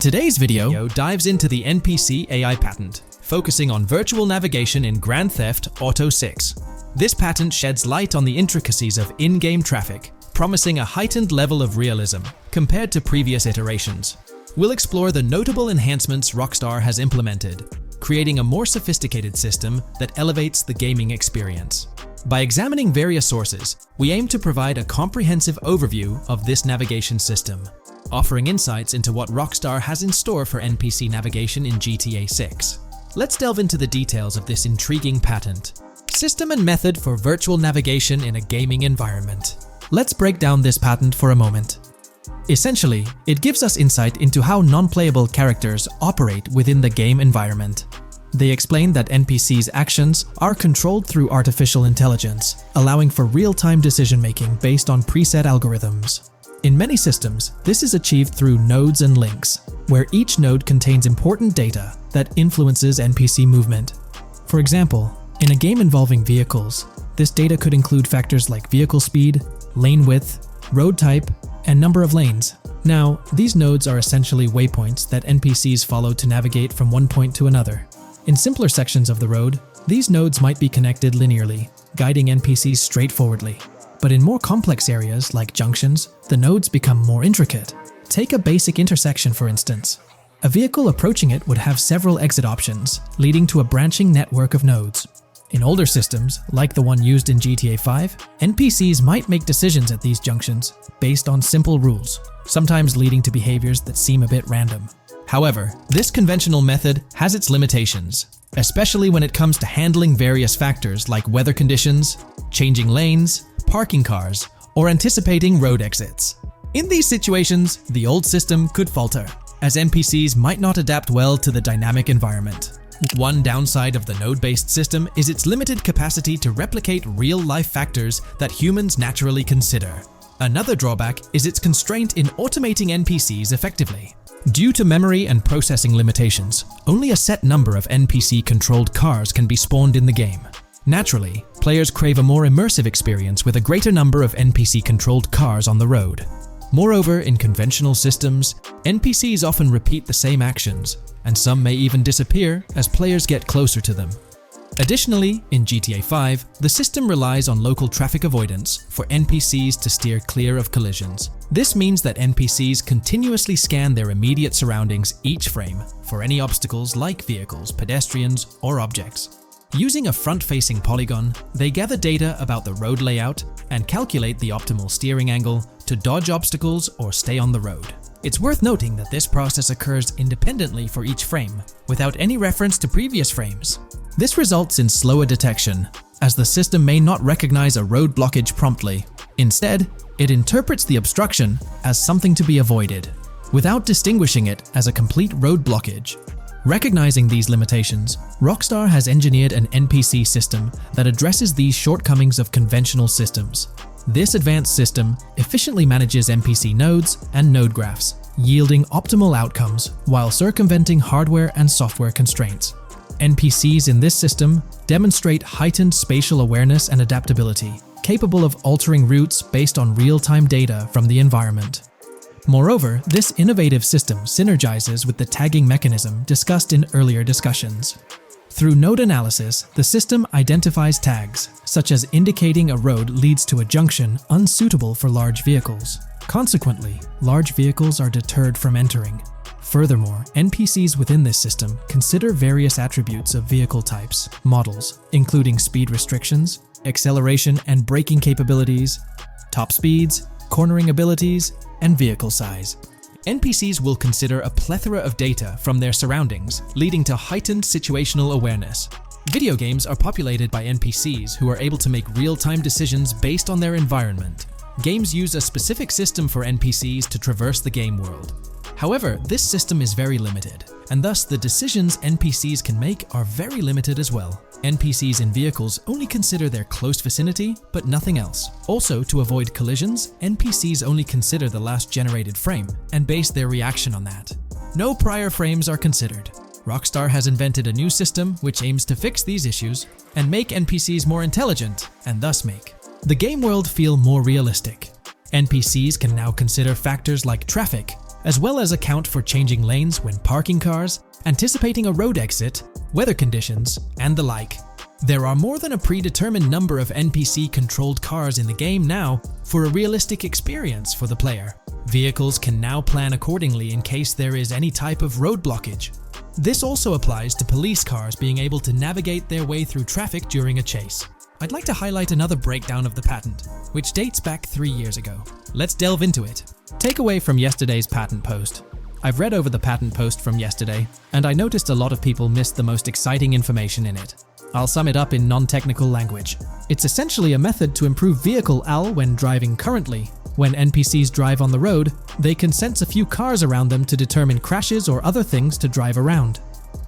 Today's video dives into the NPC AI patent, focusing on virtual navigation in Grand Theft Auto 6. This patent sheds light on the intricacies of in-game traffic, promising a heightened level of realism compared to previous iterations. We'll explore the notable enhancements Rockstar has implemented, creating a more sophisticated system that elevates the gaming experience. By examining various sources, we aim to provide a comprehensive overview of this navigation system, offering insights into what Rockstar has in store for NPC navigation in GTA 6. Let's delve into the details of this intriguing patent. System and method for virtual navigation in a gaming environment. Let's break down this patent for a moment. Essentially, it gives us insight into how non-playable characters operate within the game environment. They explain that NPCs' actions are controlled through artificial intelligence, allowing for real-time decision-making based on preset algorithms. In many systems, this is achieved through nodes and links, where each node contains important data that influences NPC movement. For example, in a game involving vehicles, this data could include factors like vehicle speed, lane width, road type, and number of lanes. Now, these nodes are essentially waypoints that NPCs follow to navigate from one point to another. In simpler sections of the road, these nodes might be connected linearly, guiding NPCs straightforwardly. But in more complex areas, like junctions, the nodes become more intricate. Take a basic intersection, for instance. A vehicle approaching it would have several exit options, leading to a branching network of nodes. In older systems, like the one used in GTA 5, NPCs might make decisions at these junctions based on simple rules, sometimes leading to behaviors that seem a bit random. However, this conventional method has its limitations, especially when it comes to handling various factors like weather conditions, changing lanes, parking cars, or anticipating road exits. In these situations, the old system could falter, as NPCs might not adapt well to the dynamic environment. One downside of the node-based system is its limited capacity to replicate real-life factors that humans naturally consider. Another drawback is its constraint in automating NPCs effectively. Due to memory and processing limitations, only a set number of NPC-controlled cars can be spawned in the game. Naturally, players crave a more immersive experience with a greater number of NPC-controlled cars on the road. Moreover, in conventional systems, NPCs often repeat the same actions, and some may even disappear as players get closer to them. Additionally, in GTA 5, the system relies on local traffic avoidance for NPCs to steer clear of collisions. This means that NPCs continuously scan their immediate surroundings each frame for any obstacles like vehicles, pedestrians, or objects. Using a front-facing polygon, they gather data about the road layout and calculate the optimal steering angle to dodge obstacles or stay on the road. It's worth noting that this process occurs independently for each frame, without any reference to previous frames. This results in slower detection, as the system may not recognize a road blockage promptly. Instead, it interprets the obstruction as something to be avoided, without distinguishing it as a complete road blockage. Recognizing these limitations, Rockstar has engineered an NPC system that addresses these shortcomings of conventional systems. This advanced system efficiently manages NPC nodes and node graphs, yielding optimal outcomes while circumventing hardware and software constraints. NPCs in this system demonstrate heightened spatial awareness and adaptability, capable of altering routes based on real-time data from the environment. Moreover, this innovative system synergizes with the tagging mechanism discussed in earlier discussions. Through node analysis, the system identifies tags, such as indicating a road leads to a junction unsuitable for large vehicles. Consequently, large vehicles are deterred from entering. Furthermore, NPCs within this system consider various attributes of vehicle types, models, including speed restrictions, acceleration and braking capabilities, top speeds, cornering abilities, and vehicle size. NPCs will consider a plethora of data from their surroundings, leading to heightened situational awareness. Video games are populated by NPCs who are able to make real-time decisions based on their environment. Games use a specific system for NPCs to traverse the game world. However, this system is very limited, and thus the decisions NPCs can make are very limited as well. NPCs in vehicles only consider their close vicinity, but nothing else. Also, to avoid collisions, NPCs only consider the last generated frame and base their reaction on that. No prior frames are considered. Rockstar has invented a new system which aims to fix these issues and make NPCs more intelligent, and thus make the game world feel more realistic. NPCs can now consider factors like traffic, as well as account for changing lanes when parking cars, anticipating a road exit, weather conditions, and the like. There are more than a predetermined number of NPC-controlled cars in the game now for a realistic experience for the player. Vehicles can now plan accordingly in case there is any type of road blockage. This also applies to police cars being able to navigate their way through traffic during a chase. I'd like to highlight another breakdown of the patent, which dates back 3 years ago. Let's delve into it. Takeaway from yesterday's patent post. I've read over the patent post from yesterday, and I noticed a lot of people missed the most exciting information in it. I'll sum it up in non-technical language. It's essentially a method to improve vehicle AL when driving currently. When NPCs drive on the road, they can sense a few cars around them to determine crashes or other things to drive around.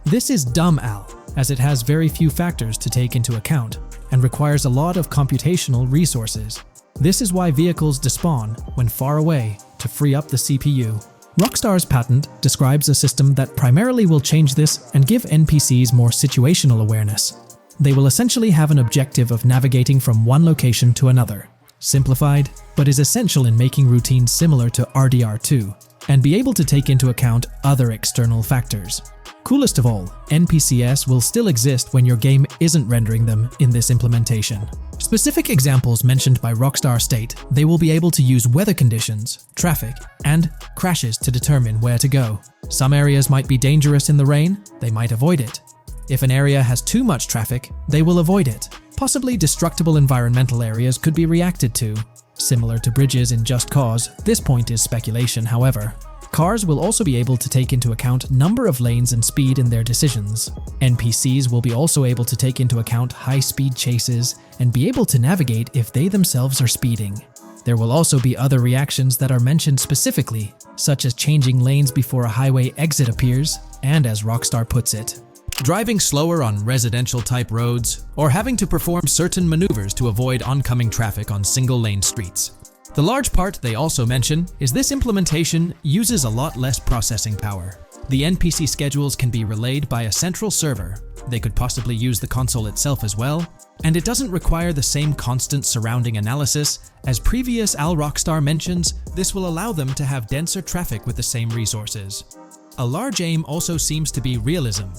This is dumb AL, as it has very few factors to take into account, and requires a lot of computational resources. This is why vehicles despawn when far away to free up the CPU. Rockstar's patent describes a system that primarily will change this and give NPCs more situational awareness. They will essentially have an objective of navigating from one location to another. Simplified, but is essential in making routines similar to RDR2, and be able to take into account other external factors. Coolest of all, NPCs will still exist when your game isn't rendering them in this implementation. Specific examples mentioned by Rockstar state they will be able to use weather conditions, traffic, and crashes to determine where to go. Some areas might be dangerous in the rain, they might avoid it. If an area has too much traffic, they will avoid it. Possibly destructible environmental areas could be reacted to. Similar to bridges in Just Cause, this point is speculation, however. Cars will also be able to take into account number of lanes and speed in their decisions. NPCs will be also able to take into account high-speed chases and be able to navigate if they themselves are speeding. There will also be other reactions that are mentioned specifically, such as changing lanes before a highway exit appears, and as Rockstar puts it, driving slower on residential-type roads, or having to perform certain maneuvers to avoid oncoming traffic on single-lane streets. The large part they also mention is this implementation uses a lot less processing power. The NPC schedules can be relayed by a central server. They could possibly use the console itself as well, and it doesn't require the same constant surrounding analysis. As previous Rockstar mentions, this will allow them to have denser traffic with the same resources. A large aim also seems to be realism.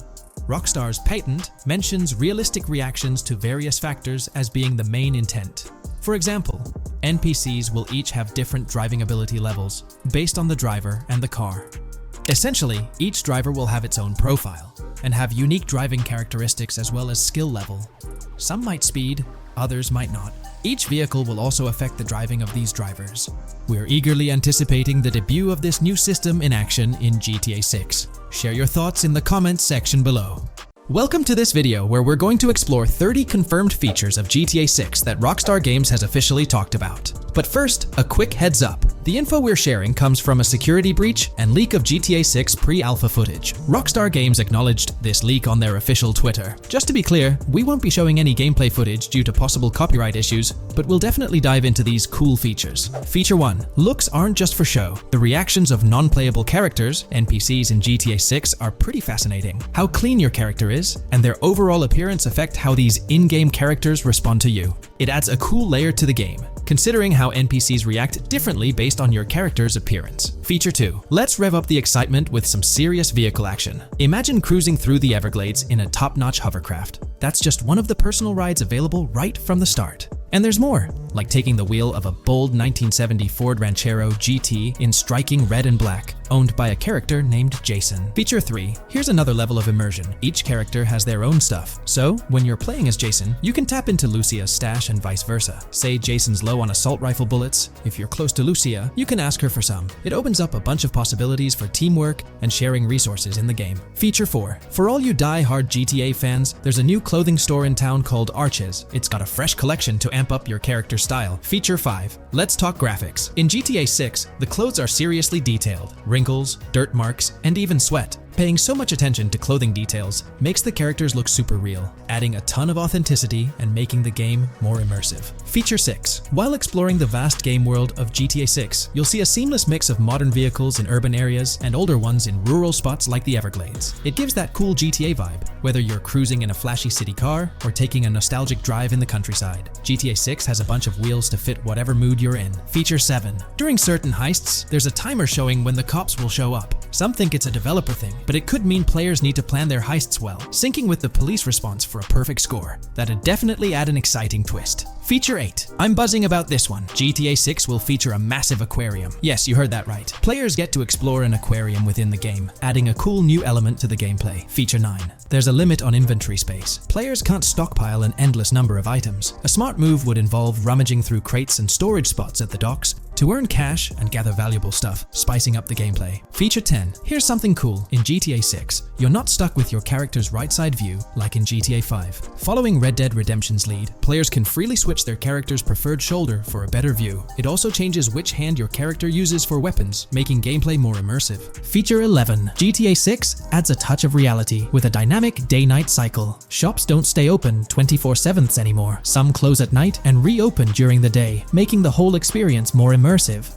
Rockstar's patent mentions realistic reactions to various factors as being the main intent. For example, NPCs will each have different driving ability levels based on the driver and the car. Essentially, each driver will have its own profile and have unique driving characteristics as well as skill level. Some might speed, others might not. Each vehicle will also affect the driving of these drivers. We're eagerly anticipating the debut of this new system in action in GTA 6. Share your thoughts in the comments section below. Welcome to this video where we're going to explore 30 confirmed features of GTA 6 that Rockstar Games has officially talked about. But first, a quick heads up. The info we're sharing comes from a security breach and leak of GTA 6 pre-alpha footage. Rockstar Games acknowledged this leak on their official Twitter. Just to be clear, we won't be showing any gameplay footage due to possible copyright issues, but we'll definitely dive into these cool features. Feature 1. Looks aren't just for show. The reactions of non-playable characters, NPCs in GTA 6, are pretty fascinating. How clean your character is, and their overall appearance affect how these in-game characters respond to you. It adds a cool layer to the game, considering how NPCs react differently based on your character's appearance. Feature 2. Let's rev up the excitement with some serious vehicle action. Imagine cruising through the Everglades in a top-notch hovercraft. That's just one of the personal rides available right from the start. And there's more, like taking the wheel of a bold 1970 Ford Ranchero GT in striking red and black, owned by a character named Jason. Feature 3. Here's another level of immersion. Each character has their own stuff, so when you're playing as Jason, you can tap into Lucia's stash and vice versa. Say Jason's low on assault rifle bullets. If you're close to Lucia, you can ask her for some. It opens up a bunch of possibilities for teamwork and sharing resources in the game. Feature 4. For all you die-hard GTA fans, there's a new clothing store in town called Arches. It's got a fresh collection to amp up your character style. Feature 5. Let's talk graphics. In GTA 6, the clothes are seriously detailed. Wrinkles, dirt marks, and even sweat. Paying so much attention to clothing details makes the characters look super real, adding a ton of authenticity and making the game more immersive. Feature 6. While exploring the vast game world of GTA 6, you'll see a seamless mix of modern vehicles in urban areas and older ones in rural spots like the Everglades. It gives that cool GTA vibe, whether you're cruising in a flashy city car or taking a nostalgic drive in the countryside. GTA 6 has a bunch of wheels to fit whatever mood you're in. Feature 7. During certain heists, there's a timer showing when the cops will show up. Some think it's a developer thing, but it could mean players need to plan their heists well, syncing with the police response for a perfect score. That'd definitely add an exciting twist. Feature 8. I'm buzzing about this one. GTA 6 will feature a massive aquarium. Yes, you heard that right. Players get to explore an aquarium within the game, adding a cool new element to the gameplay. Feature 9. There's a limit on inventory space. Players can't stockpile an endless number of items. A smart move would involve rummaging through crates and storage spots at the docks to earn cash and gather valuable stuff, spicing up the gameplay. Feature 10. Here's something cool. In GTA 6, you're not stuck with your character's right side view like in GTA 5. Following Red Dead Redemption's lead, players can freely switch their character's preferred shoulder for a better view. It also changes which hand your character uses for weapons, making gameplay more immersive. Feature 11. GTA 6 adds a touch of reality with a dynamic day-night cycle. Shops don't stay open 24/7 anymore. Some close at night and reopen during the day, making the whole experience more immersive.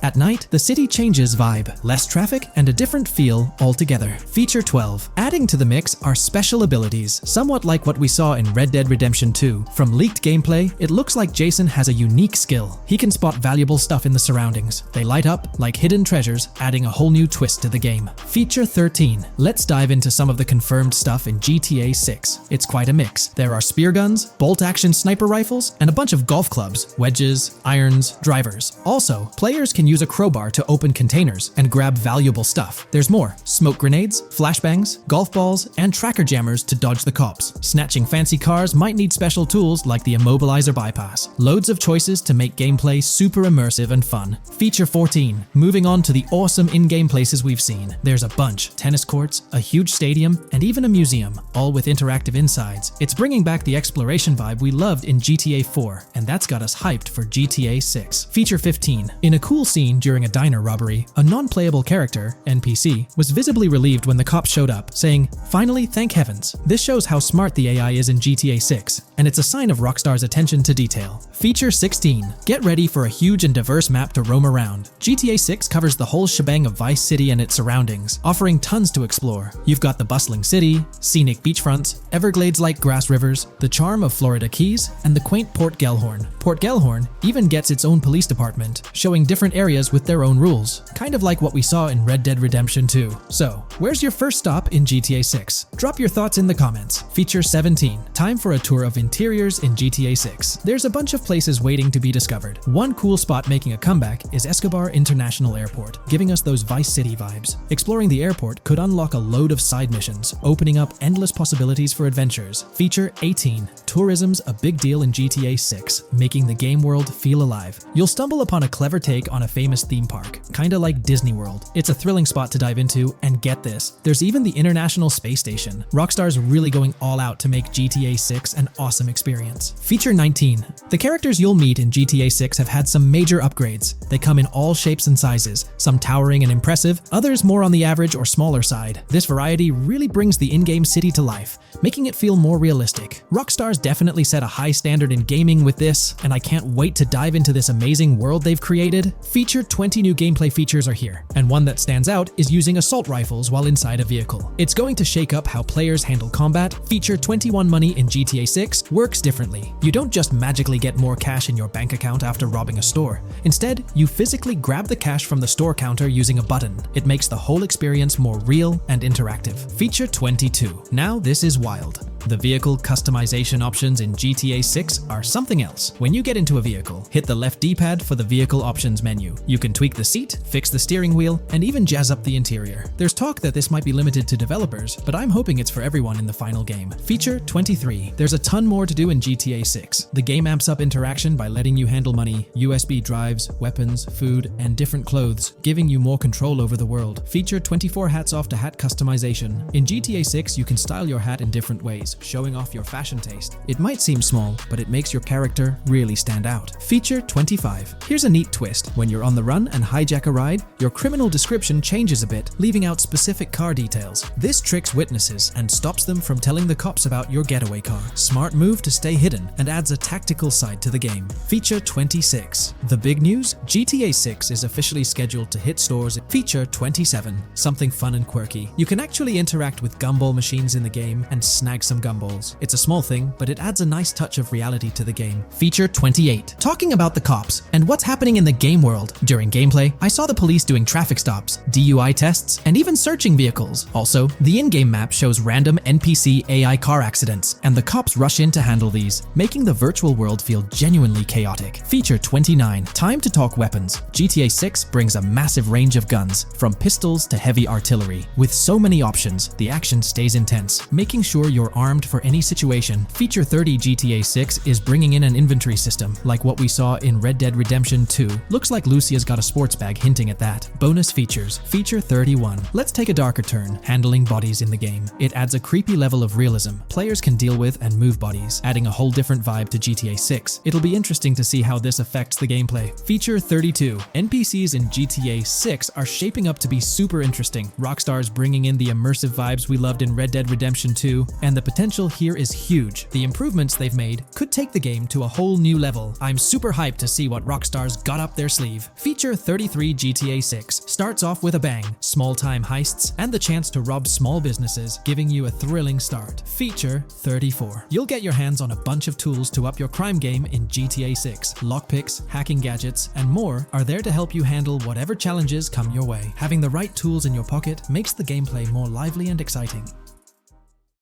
At night, the city changes vibe, less traffic, and a different feel altogether. Feature 12. Adding to the mix are special abilities, somewhat like what we saw in Red Dead Redemption 2. From leaked gameplay, it looks like Jason has a unique skill. He can spot valuable stuff in the surroundings. They light up like hidden treasures, adding a whole new twist to the game. Feature 13. Let's dive into some of the confirmed stuff in GTA 6. It's quite a mix. There are spear guns, bolt-action sniper rifles, and a bunch of golf clubs, wedges, irons, drivers. Also, players can use a crowbar to open containers and grab valuable stuff. There's more: smoke grenades, flashbangs, golf balls, and tracker jammers to dodge the cops. Snatching fancy cars might need special tools like the immobilizer bypass. Loads of choices to make gameplay super immersive and fun. Feature 14. Moving on to the awesome in-game places we've seen. There's a bunch: tennis courts, a huge stadium, and even a museum, all with interactive insides. It's bringing back the exploration vibe we loved in GTA 4, and that's got us hyped for GTA 6. Feature 15. In a cool scene during a diner robbery, a non-playable character, NPC, was visibly relieved when the cops showed up, saying, "Finally, thank heavens." This shows how smart the AI is in GTA 6, and it's a sign of Rockstar's attention to detail. Feature 16. Get ready for a huge and diverse map to roam around. GTA 6 covers the whole shebang of Vice City and its surroundings, offering tons to explore. You've got the bustling city, scenic beachfronts, Everglades-like grass rivers, the charm of Florida Keys, and the quaint Port Gellhorn. Port Gellhorn even gets its own police department, showing different areas with their own rules, kind of like what we saw in Red Dead Redemption 2. So, where's your first stop in GTA 6? Drop your thoughts in the comments. Feature 17. Time for a tour of interiors in GTA 6. There's a bunch of places waiting to be discovered. One cool spot making a comeback is Escobar International Airport, giving us those Vice City vibes. Exploring the airport could unlock a load of side missions, opening up endless possibilities for adventures. Feature 18. Tourism's a big deal in GTA 6, making the game world feel alive. You'll stumble upon a clever take on a famous theme park, kinda like Disney World. It's a thrilling spot to dive into, and get this, there's even the International Space Station. Rockstar's really going all out to make GTA 6 an awesome experience. Feature 19. The characters you'll meet in GTA 6 have had some major upgrades. They come in all shapes and sizes, some towering and impressive, others more on the average or smaller side. This variety really brings the in-game city to life, making it feel more realistic. Rockstar's definitely set a high standard in gaming with this, and I can't wait to dive into this amazing world they've created. Feature 20 new gameplay features are here, and one that stands out is using assault rifles while inside a vehicle. It's going to shake up how players handle combat. Feature 21 money in GTA 6 works differently. You don't just magically get more cash in your bank account after robbing a store. Instead, you physically grab the cash from the store counter using a button. It makes the whole experience more real and interactive. Feature 22. Now this is wild. The vehicle customization options in GTA 6 are something else. When you get into a vehicle, hit the left D-pad for the vehicle options menu. You can tweak the seat, fix the steering wheel, and even jazz up the interior. There's talk that this might be limited to developers, but I'm hoping it's for everyone in the final game. Feature 23. There's a ton more to do in GTA 6. The game amps up interaction by letting you handle money, USB drives, weapons, food, and different clothes, giving you more control over the world. Feature 24 hats off to hat customization. In GTA 6, you can style your hat in different ways, clothes, showing off your fashion taste. It might seem small, but it makes your character really stand out. Feature 25. Here's a neat twist. When you're on the run and hijack a ride, your criminal description changes a bit, leaving out specific car details. This tricks witnesses and stops them from telling the cops about your getaway car. Smart move to stay hidden and adds a tactical side to the game. Feature 26. The big news? GTA 6 is officially scheduled to hit stores. Feature 27. Something fun and quirky. You can actually interact with gumball machines in the game and snag some gumballs. It's a small thing, but it adds a nice touch of reality to the game. Feature 28. Talking about the cops and what's happening in the game world. During gameplay, I saw the police doing traffic stops, DUI tests, and even searching vehicles. Also, the in-game map shows random NPC AI car accidents, and the cops rush in to handle these, making the virtual world feel genuinely chaotic. Feature 29. Time to talk weapons. GTA 6 brings a massive range of guns, from pistols to heavy artillery. With so many options, the action stays intense, making sure you're armed for any situation. Feature 30. GTA 6 is bringing in an inventory system, like what we saw in Red Dead Redemption 2. Looks like Lucia's got a sports bag hinting at that. Bonus features. Feature 31. Let's take a darker turn, handling bodies in the game. It adds a creepy level of realism players can deal with and move bodies, adding a whole different vibe to GTA 6. It'll be interesting to see how this affects the gameplay. Feature 32. NPCs in GTA 6 are shaping up to be super interesting. Rockstar's bringing in the immersive vibes we loved in Red Dead Redemption 2, and the potential here is huge. The improvements they've made could take the game to a whole new level. I'm super hyped to see what Rockstar's got up their sleeve. Feature 33. GTA 6 starts off with a bang, small-time heists, and the chance to rob small businesses, giving you a thrilling start. Feature 34. You'll get your hands on a bunch of tools to up your crime game in GTA 6. Lockpicks, hacking gadgets, and more are there to help you handle whatever challenges come your way. Having the right tools in your pocket makes the gameplay more lively and exciting.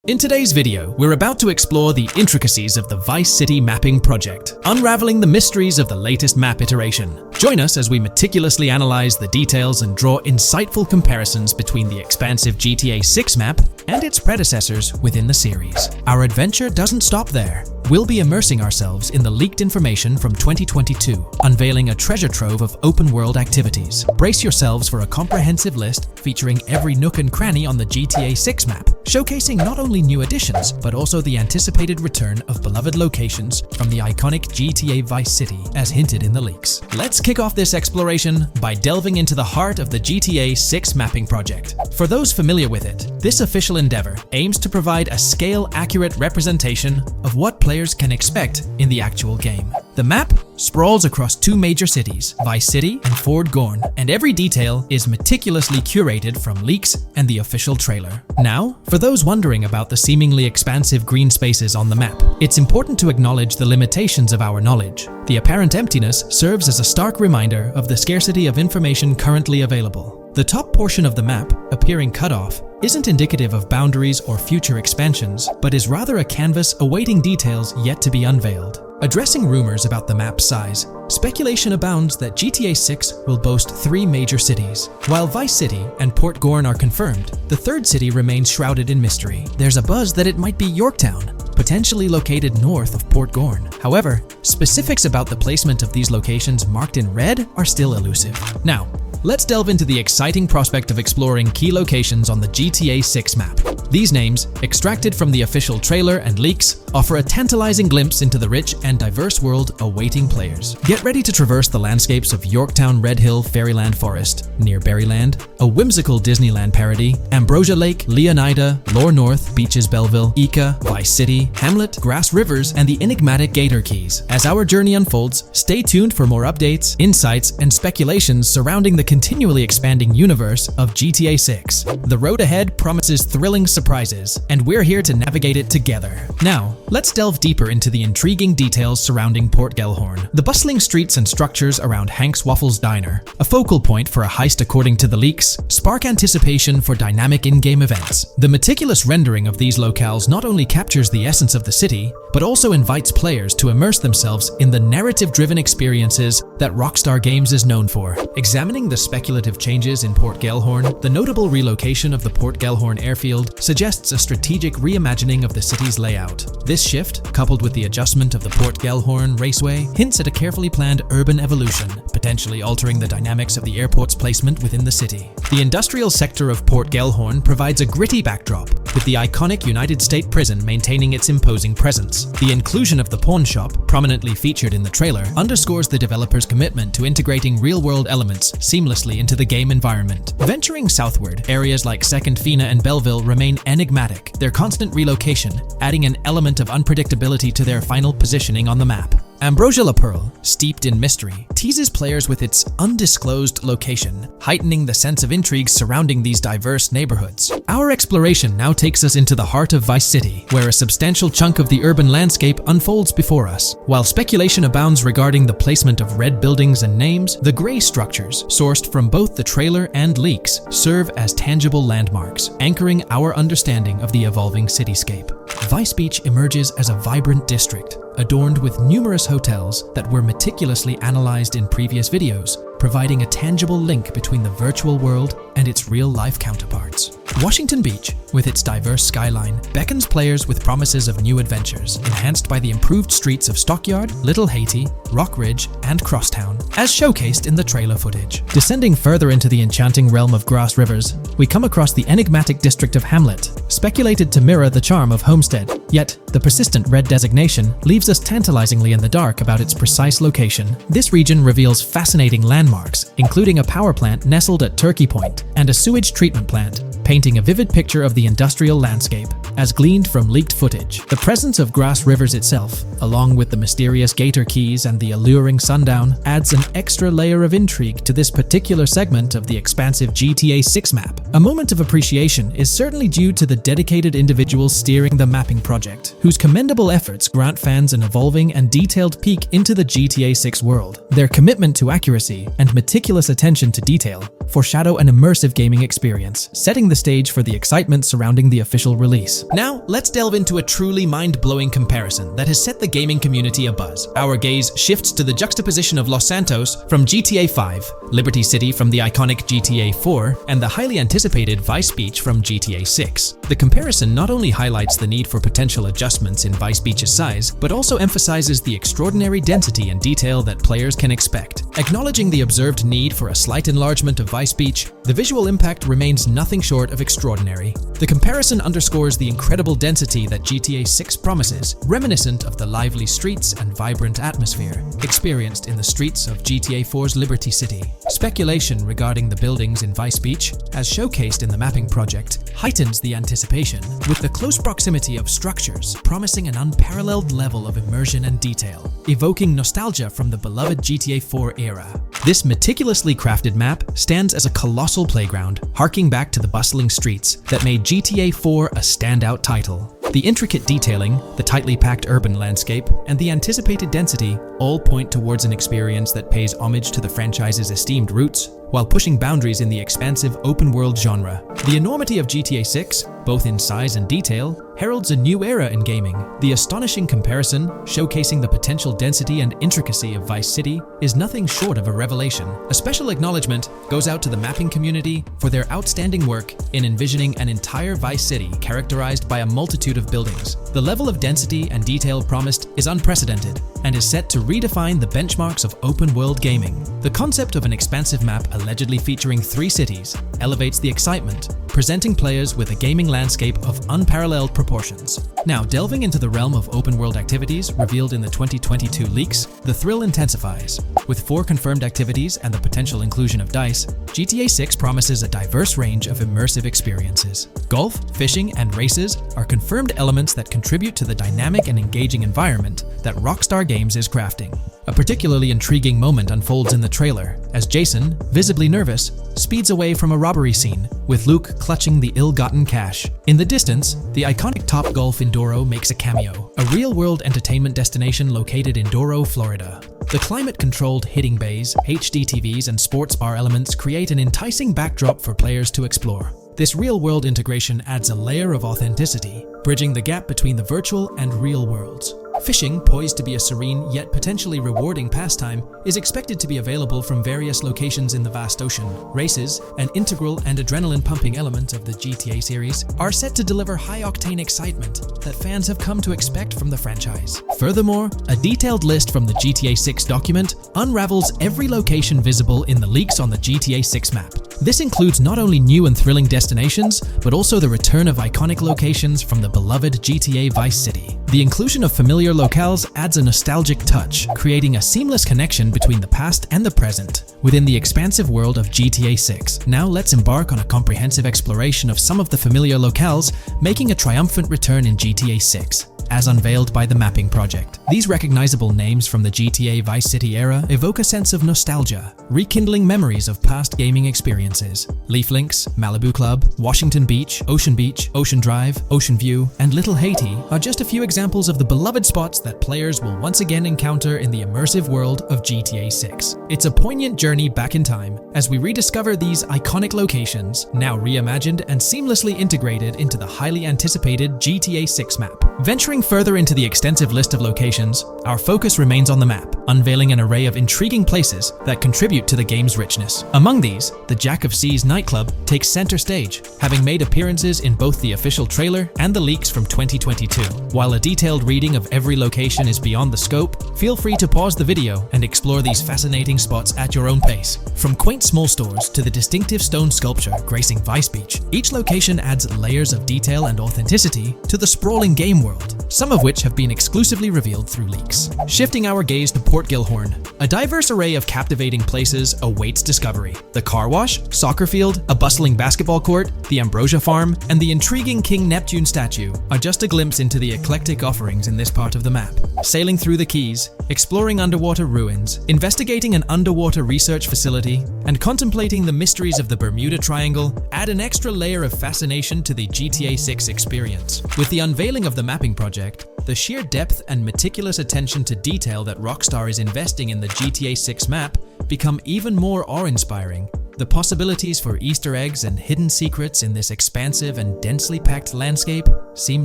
In today's video, we're about to explore the intricacies of the Vice City mapping project, unraveling the mysteries of the latest map iteration. Join us as we meticulously analyze the details and draw insightful comparisons between the expansive GTA 6 map and its predecessors within the series. Our adventure doesn't stop there. We'll be immersing ourselves in the leaked information from 2022, unveiling a treasure trove of open-world activities. Brace yourselves for a comprehensive list featuring every nook and cranny on the GTA 6 map, showcasing not only new additions, but also the anticipated return of beloved locations from the iconic GTA Vice City, as hinted in the leaks. Let's kick off this exploration by delving into the heart of the GTA 6 mapping project. For those familiar with it, this official endeavor aims to provide a scale-accurate representation of what players can expect in the actual game. The map sprawls across two major cities, Vice City and Fort Gorn, and every detail is meticulously curated from leaks and the official trailer. Now, for those wondering about the seemingly expansive green spaces on the map, it's important to acknowledge the limitations of our knowledge. The apparent emptiness serves as a stark reminder of the scarcity of information currently available. The top portion of the map, appearing cut off, isn't indicative of boundaries or future expansions, but is rather a canvas awaiting details yet to be unveiled. Addressing rumors about the map's size, speculation abounds that GTA 6 will boast 3 major cities. While Vice City and Port Gorn are confirmed, the third city remains shrouded in mystery. There's a buzz that it might be Yorktown, potentially located north of Port Gorn. However, specifics about the placement of these locations marked in red are still elusive. Now, let's delve into the exciting prospect of exploring key locations on the GTA 6 map. These names, extracted from the official trailer and leaks, offer a tantalizing glimpse into the rich and diverse world awaiting players. Get ready to traverse the landscapes of Yorktown Red Hill Fairyland Forest, near Berryland, a whimsical Disneyland parody, Ambrosia Lake, Leonida, Lore North, Beaches Belleville, Ica, Vice City, Hamlet, Grass Rivers, and the enigmatic Gator Keys. As our journey unfolds, stay tuned for more updates, insights, and speculations surrounding the continually expanding universe of GTA 6. The road ahead promises thrilling surprises, and we're here to navigate it together. Now, let's delve deeper into the intriguing details surrounding Port Gellhorn. The bustling streets and structures around Hank's Waffles Diner, a focal point for a heist according to the leaks, spark anticipation for dynamic in-game events. The meticulous rendering of these locales not only captures the essence of the city, but also invites players to immerse themselves in the narrative-driven experiences that Rockstar Games is known for. Examining the speculative changes in Port Gellhorn, the notable relocation of the Port Gellhorn airfield suggests a strategic reimagining of the city's layout. This shift, coupled with the adjustment of the Port Gellhorn Raceway, hints at a carefully planned urban evolution, potentially altering the dynamics of the airport's placement within the city. The industrial sector of Port Gellhorn provides a gritty backdrop, with the iconic United States prison maintaining its imposing presence. The inclusion of the pawn shop, prominently featured in the trailer, underscores the developer's commitment to integrating real-world elements seamlessly into the game environment. Venturing southward, areas like Second Fina and Belleville remain enigmatic, their constant relocation adding an element of unpredictability to their final positioning on the map. Ambrosia La Pearl, steeped in mystery, teases players with its undisclosed location, heightening the sense of intrigue surrounding these diverse neighborhoods. Our exploration now takes us into the heart of Vice City, where a substantial chunk of the urban landscape unfolds before us. While speculation abounds regarding the placement of red buildings and names, the gray structures, sourced from both the trailer and leaks, serve as tangible landmarks, anchoring our understanding of the evolving cityscape. Vice Beach emerges as a vibrant district, adorned with numerous hotels that were meticulously analyzed in previous videos, providing a tangible link between the virtual world and its real-life counterparts. Washington Beach, with its diverse skyline, beckons players with promises of new adventures, enhanced by the improved streets of Stockyard, Little Haiti, Rock Ridge, and Crosstown, as showcased in the trailer footage. Descending further into the enchanting realm of Grass Rivers, we come across the enigmatic district of Hamlet, speculated to mirror the charm of Homestead. Yet, the persistent red designation leaves us tantalizingly in the dark about its precise location. This region reveals fascinating landmarks, including a power plant nestled at Turkey Point and a sewage treatment plant, painting a vivid picture of the industrial landscape, as gleaned from leaked footage. The presence of Grass Rivers itself, along with the mysterious Gator Keys and the alluring sundown, adds an extra layer of intrigue to this particular segment of the expansive GTA 6 map. A moment of appreciation is certainly due to the dedicated individuals steering the mapping project, whose commendable efforts grant fans an evolving and detailed peek into the GTA 6 world. Their commitment to accuracy and meticulous attention to detail foreshadow an immersive gaming experience, setting the stage for the excitement surrounding the official release. Now, let's delve into a truly mind-blowing comparison that has set the gaming community abuzz. Our gaze shifts to the juxtaposition of Los Santos from GTA 5, Liberty City from the iconic GTA 4, and the highly anticipated Vice Beach from GTA 6. The comparison not only highlights the need for potential adjustments in Vice Beach's size, but also emphasizes the extraordinary density and detail that players can expect. Acknowledging the observed need for a slight enlargement of Vice Beach, the visual impact remains nothing short of extraordinary. The comparison underscores the incredible density that GTA 6 promises, reminiscent of the lively streets and vibrant atmosphere experienced in the streets of GTA 4's Liberty City. Speculation regarding the buildings in Vice Beach, as showcased in the mapping project, heightens the anticipation, with the close proximity of structures promising an unparalleled level of immersion and detail, evoking nostalgia from the beloved GTA 4 era. This meticulously crafted map stands as a colossal playground, harking back to the bustling streets that made GTA 4 a standout title. The intricate detailing, the tightly packed urban landscape, and the anticipated density all point towards an experience that pays homage to the franchise's esteemed roots, while pushing boundaries in the expansive open-world genre. The enormity of GTA 6, both in size and detail, heralds a new era in gaming. The astonishing comparison, showcasing the potential density and intricacy of Vice City, is nothing short of a revelation. A special acknowledgement goes out to the mapping community for their outstanding work in envisioning an entire Vice City characterized by a multitude of buildings. The level of density and detail promised is unprecedented and is set to redefine the benchmarks of open-world gaming. The concept of an expansive map allegedly featuring 3 cities elevates the excitement, presenting players with a gaming landscape of unparalleled proportions. Now, delving into the realm of open-world activities revealed in the 2022 leaks, the thrill intensifies. With 4 confirmed activities and the potential inclusion of dice, GTA 6 promises a diverse range of immersive experiences. Golf, fishing, and races are confirmed elements that contribute to the dynamic and engaging environment that Rockstar Games is crafting. A particularly intriguing moment unfolds in the trailer, as Jason, visibly nervous, speeds away from a robbery scene, with Luke clutching the ill-gotten cash. In the distance, the iconic Topgolf in Doro makes a cameo, a real-world entertainment destination located in Doro, Florida. The climate-controlled hitting bays, HD TVs, and sports bar elements create an enticing backdrop for players to explore. This real-world integration adds a layer of authenticity, bridging the gap between the virtual and real worlds. Fishing, poised to be a serene yet potentially rewarding pastime, is expected to be available from various locations in the vast ocean. Races, an integral and adrenaline-pumping element of the GTA series, are set to deliver high-octane excitement that fans have come to expect from the franchise. Furthermore, a detailed list from the GTA 6 document unravels every location visible in the leaks on the GTA 6 map. This includes not only new and thrilling destinations, but also the return of iconic locations from the beloved GTA Vice City. The inclusion of familiar locales adds a nostalgic touch, creating a seamless connection between the past and the present within the expansive world of GTA 6. Now let's embark on a comprehensive exploration of some of the familiar locales, making a triumphant return in GTA 6. As unveiled by the Mapping Project. These recognizable names from the GTA Vice City era evoke a sense of nostalgia, rekindling memories of past gaming experiences. Leaf Links, Malibu Club, Washington Beach, Ocean Drive, Ocean View, and Little Haiti are just a few examples of the beloved spots that players will once again encounter in the immersive world of GTA 6. It's a poignant journey back in time as we rediscover these iconic locations, now reimagined and seamlessly integrated into the highly anticipated GTA 6 map. Venturing further into the extensive list of locations, our focus remains on the map, unveiling an array of intriguing places that contribute to the game's richness. Among these, the Jack of Seas nightclub takes center stage, having made appearances in both the official trailer and the leaks from 2022. While a detailed reading of every location is beyond the scope, feel free to pause the video and explore these fascinating spots at your own pace. From quaint small stores to the distinctive stone sculpture gracing Vice Beach, each location adds layers of detail and authenticity to the sprawling game world, some of which have been exclusively revealed through leaks. Shifting our gaze to Port Gellhorn, a diverse array of captivating places awaits discovery. The car wash, soccer field, a bustling basketball court, the Ambrosia farm, and the intriguing King Neptune statue are just a glimpse into the eclectic offerings in this part of the map. Sailing through the quays, exploring underwater ruins, investigating an underwater research facility, and contemplating the mysteries of the Bermuda Triangle add an extra layer of fascination to the GTA 6 experience. With the unveiling of the Mapping Project, the sheer depth and meticulous attention to detail that Rockstar is investing in the GTA 6 map become even more awe-inspiring. The possibilities for Easter eggs and hidden secrets in this expansive and densely packed landscape seem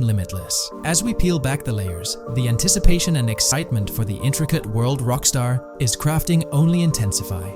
limitless. As we peel back the layers, the anticipation and excitement for the intricate world Rockstar is crafting only intensify.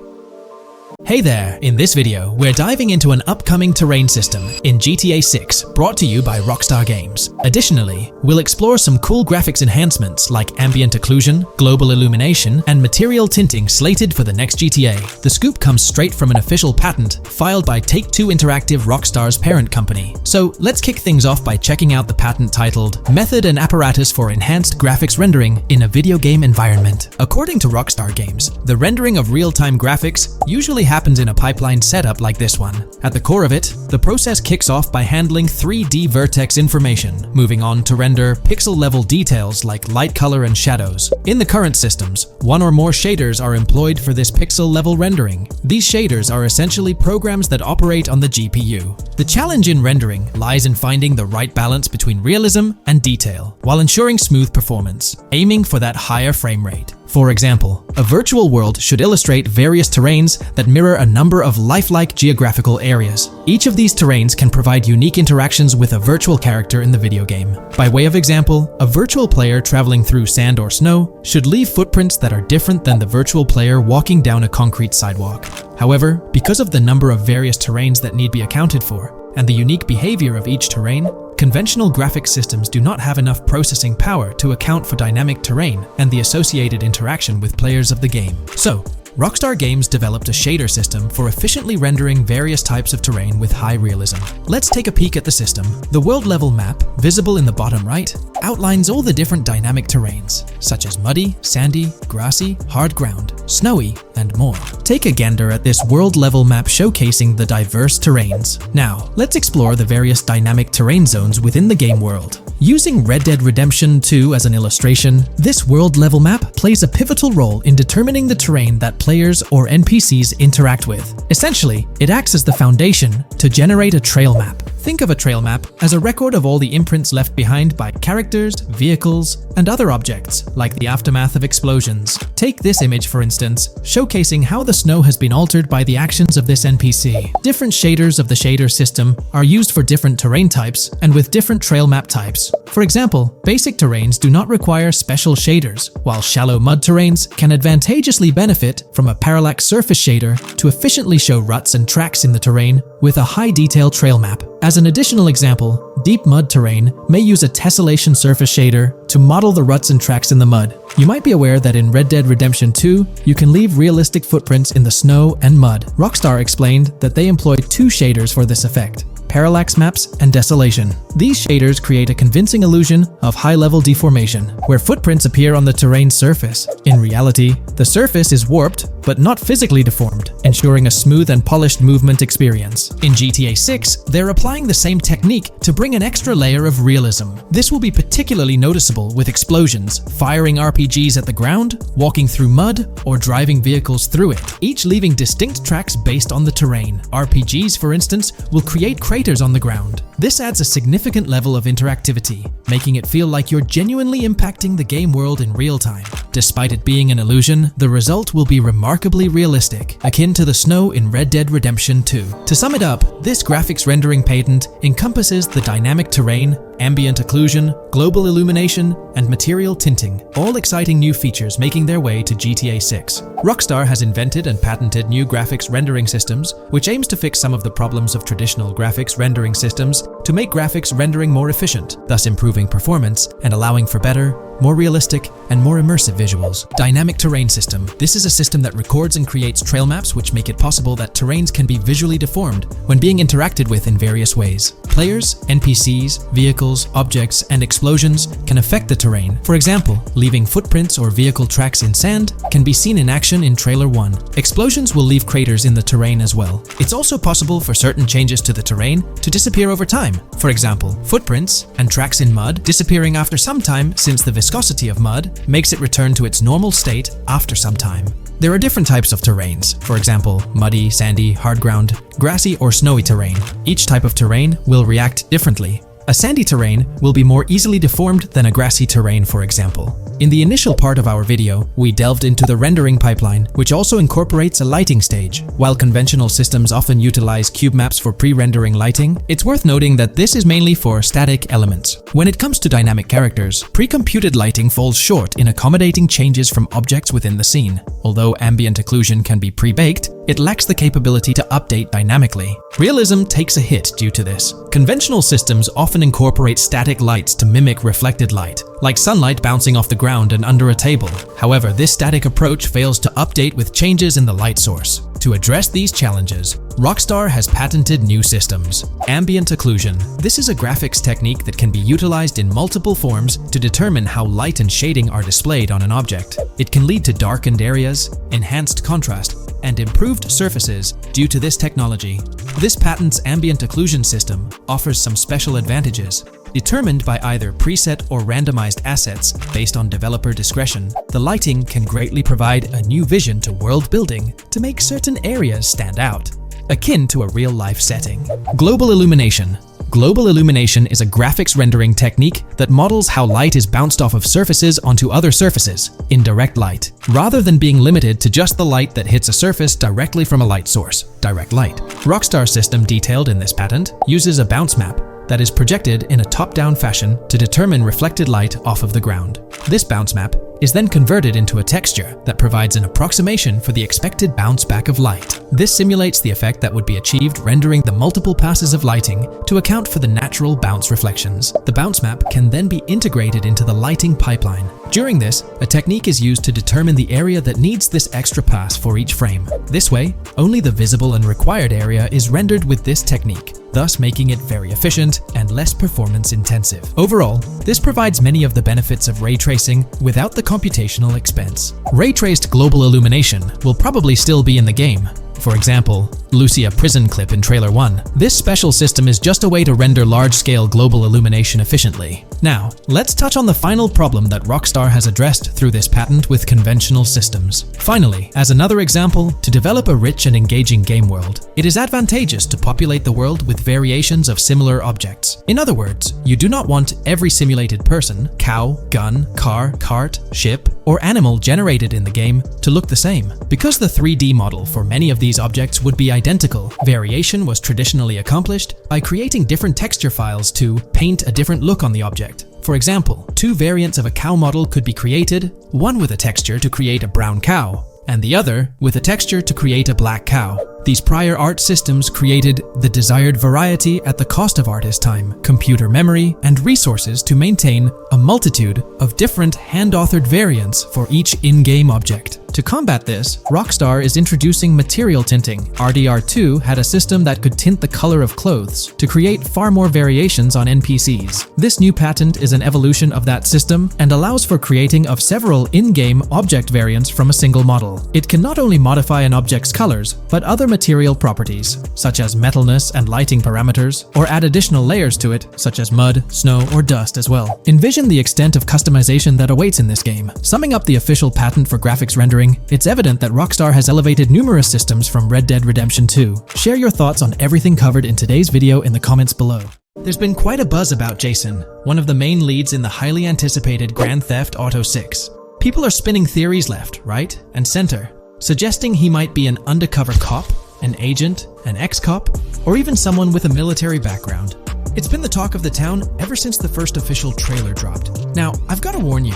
Hey there! In this video, we're diving into an upcoming terrain system in GTA 6 brought to you by Rockstar Games. Additionally, we'll explore some cool graphics enhancements like ambient occlusion, global illumination, and material tinting slated for the next GTA. The scoop comes straight from an official patent filed by Take-Two Interactive, Rockstar's parent company. So let's kick things off by checking out the patent titled Method and Apparatus for Enhanced Graphics Rendering in a Video Game Environment. According to Rockstar Games, the rendering of real-time graphics usually happens in a pipeline setup like this one. At the core of it, the process kicks off by handling 3D vertex information, moving on to render pixel-level details like light color and shadows. In the current systems, one or more shaders are employed for this pixel-level rendering. These shaders are essentially programs that operate on the GPU. The challenge in rendering lies in finding the right balance between realism and detail, while ensuring smooth performance, aiming for that higher frame rate. For example, a virtual world should illustrate various terrains that mirror a number of lifelike geographical areas. Each of these terrains can provide unique interactions with a virtual character in the video game. By way of example, a virtual player traveling through sand or snow should leave footprints that are different than the virtual player walking down a concrete sidewalk. However, because of the number of various terrains that need be accounted for, and the unique behavior of each terrain, conventional graphics systems do not have enough processing power to account for dynamic terrain and the associated interaction with players of the game. So, Rockstar Games developed a shader system for efficiently rendering various types of terrain with high realism. Let's take a peek at the system. The world-level map, visible in the bottom right, outlines all the different dynamic terrains, such as muddy, sandy, grassy, hard ground, snowy, and more. Take a gander at this world-level map showcasing the diverse terrains. Now, let's explore the various dynamic terrain zones within the game world. Using Red Dead Redemption 2 as an illustration, this world-level map plays a pivotal role in determining the terrain that players or NPCs interact with. Essentially, it acts as the foundation to generate a trail map. Think of a trail map as a record of all the imprints left behind by characters, vehicles, and other objects, like the aftermath of explosions. Take this image, for instance, showcasing how the snow has been altered by the actions of this NPC. Different shaders of the shader system are used for different terrain types and with different trail map types. For example, basic terrains do not require special shaders, while shallow mud terrains can advantageously benefit from a parallax surface shader to efficiently show ruts and tracks in the terrain with a high-detail trail map. As an additional example, deep mud terrain may use a tessellation surface shader to model the ruts and tracks in the mud. You might be aware that in Red Dead Redemption 2, you can leave realistic footprints in the snow and mud. Rockstar explained that they employed two shaders for this effect: parallax maps and desolation. These shaders create a convincing illusion of high-level deformation, where footprints appear on the terrain's surface. In reality, the surface is warped but not physically deformed, ensuring a smooth and polished movement experience. In GTA 6, they're applying the same technique to bring an extra layer of realism. This will be particularly noticeable with explosions, firing RPGs at the ground, walking through mud, or driving vehicles through it, each leaving distinct tracks based on the terrain. RPGs, for instance, will create craters on the ground. This adds a significant level of interactivity, making it feel like you're genuinely impacting the game world in real time. Despite it being an illusion, the result will be remarkably realistic, akin to the snow in Red Dead Redemption 2. To sum it up, this graphics rendering patent encompasses the dynamic terrain, ambient occlusion, global illumination, and material tinting, all exciting new features making their way to GTA 6. Rockstar has invented and patented new graphics rendering systems, which aims to fix some of the problems of traditional graphics rendering systems to make graphics rendering more efficient, thus improving performance and allowing for better, more realistic, and more immersive visuals. Dynamic terrain system. This is a system that records and creates trail maps which make it possible that terrains can be visually deformed when being interacted with in various ways. Players, NPCs, vehicles, objects, and explosions can affect the terrain. For example, leaving footprints or vehicle tracks in sand can be seen in action in Trailer 1. Explosions will leave craters in the terrain as well. It's also possible for certain changes to the terrain to disappear over time. For example, footprints and tracks in mud disappearing after some time, since the viscosity of mud makes it return to its normal state after some time. There are different types of terrains, for example, muddy, sandy, hard ground, grassy, or snowy terrain. Each type of terrain will react differently. A sandy terrain will be more easily deformed than a grassy terrain, for example. In the initial part of our video, we delved into the rendering pipeline, which also incorporates a lighting stage. While conventional systems often utilize cube maps for pre-rendering lighting, it's worth noting that this is mainly for static elements. When it comes to dynamic characters, pre-computed lighting falls short in accommodating changes from objects within the scene. Although ambient occlusion can be pre-baked, it lacks the capability to update dynamically. Realism takes a hit due to this. Conventional systems often incorporate static lights to mimic reflected light, like sunlight bouncing off the ground and under a table. However, this static approach fails to update with changes in the light source. To address these challenges, Rockstar has patented new systems. Ambient occlusion. This is a graphics technique that can be utilized in multiple forms to determine how light and shading are displayed on an object. It can lead to darkened areas, enhanced contrast, and improved surfaces due to this technology. This patent's ambient occlusion system offers some special advantages. Determined by either preset or randomized assets based on developer discretion, the lighting can greatly provide a new vision to world building to make certain areas stand out, akin to a real-life setting. Global illumination. Global illumination is a graphics rendering technique that models how light is bounced off of surfaces onto other surfaces in direct light, rather than being limited to just the light that hits a surface directly from a light source, direct light. Rockstar's system detailed in this patent uses a bounce map that is projected in a top-down fashion to determine reflected light off of the ground. This bounce map is then converted into a texture that provides an approximation for the expected bounce back of light. This simulates the effect that would be achieved rendering the multiple passes of lighting to account for the natural bounce reflections. The bounce map can then be integrated into the lighting pipeline. During this, a technique is used to determine the area that needs this extra pass for each frame. This way, only the visible and required area is rendered with this technique, thus making it very efficient and less performance intensive. Overall, this provides many of the benefits of ray tracing without the computational expense. Ray-traced global illumination will probably still be in the game. For example, Lucia prison clip in Trailer 1. This special system is just a way to render large-scale global illumination efficiently. Now, let's touch on the final problem that Rockstar has addressed through this patent with conventional systems. Finally, as another example, to develop a rich and engaging game world, it is advantageous to populate the world with variations of similar objects. In other words, you do not want every simulated person, cow, gun, car, cart, ship, or animal generated in the game to look the same. Because the 3D model for many of these objects would be identical, variation was traditionally accomplished by creating different texture files to paint a different look on the object. For example, two variants of a cow model could be created, one with a texture to create a brown cow, and the other with a texture to create a black cow. These prior art systems created the desired variety at the cost of artist time, computer memory, and resources to maintain a multitude of different hand-authored variants for each in-game object. To combat this, Rockstar is introducing material tinting. RDR2 had a system that could tint the color of clothes to create far more variations on NPCs. This new patent is an evolution of that system and allows for creating of several in-game object variants from a single model. It can not only modify an object's colors, but other material properties, such as metalness and lighting parameters, or add additional layers to it, such as mud, snow, or dust as well. Envision the extent of customization that awaits in this game. Summing up the official patent for graphics rendering, it's evident that Rockstar has elevated numerous systems from Red Dead Redemption 2. Share your thoughts on everything covered in today's video in the comments below. There's been quite a buzz about Jason, one of the main leads in the highly anticipated Grand Theft Auto 6. People are spinning theories left, right, and center, suggesting he might be an undercover cop, an agent, an ex-cop, or even someone with a military background. It's been the talk of the town ever since the first official trailer dropped. Now, I've got to warn you,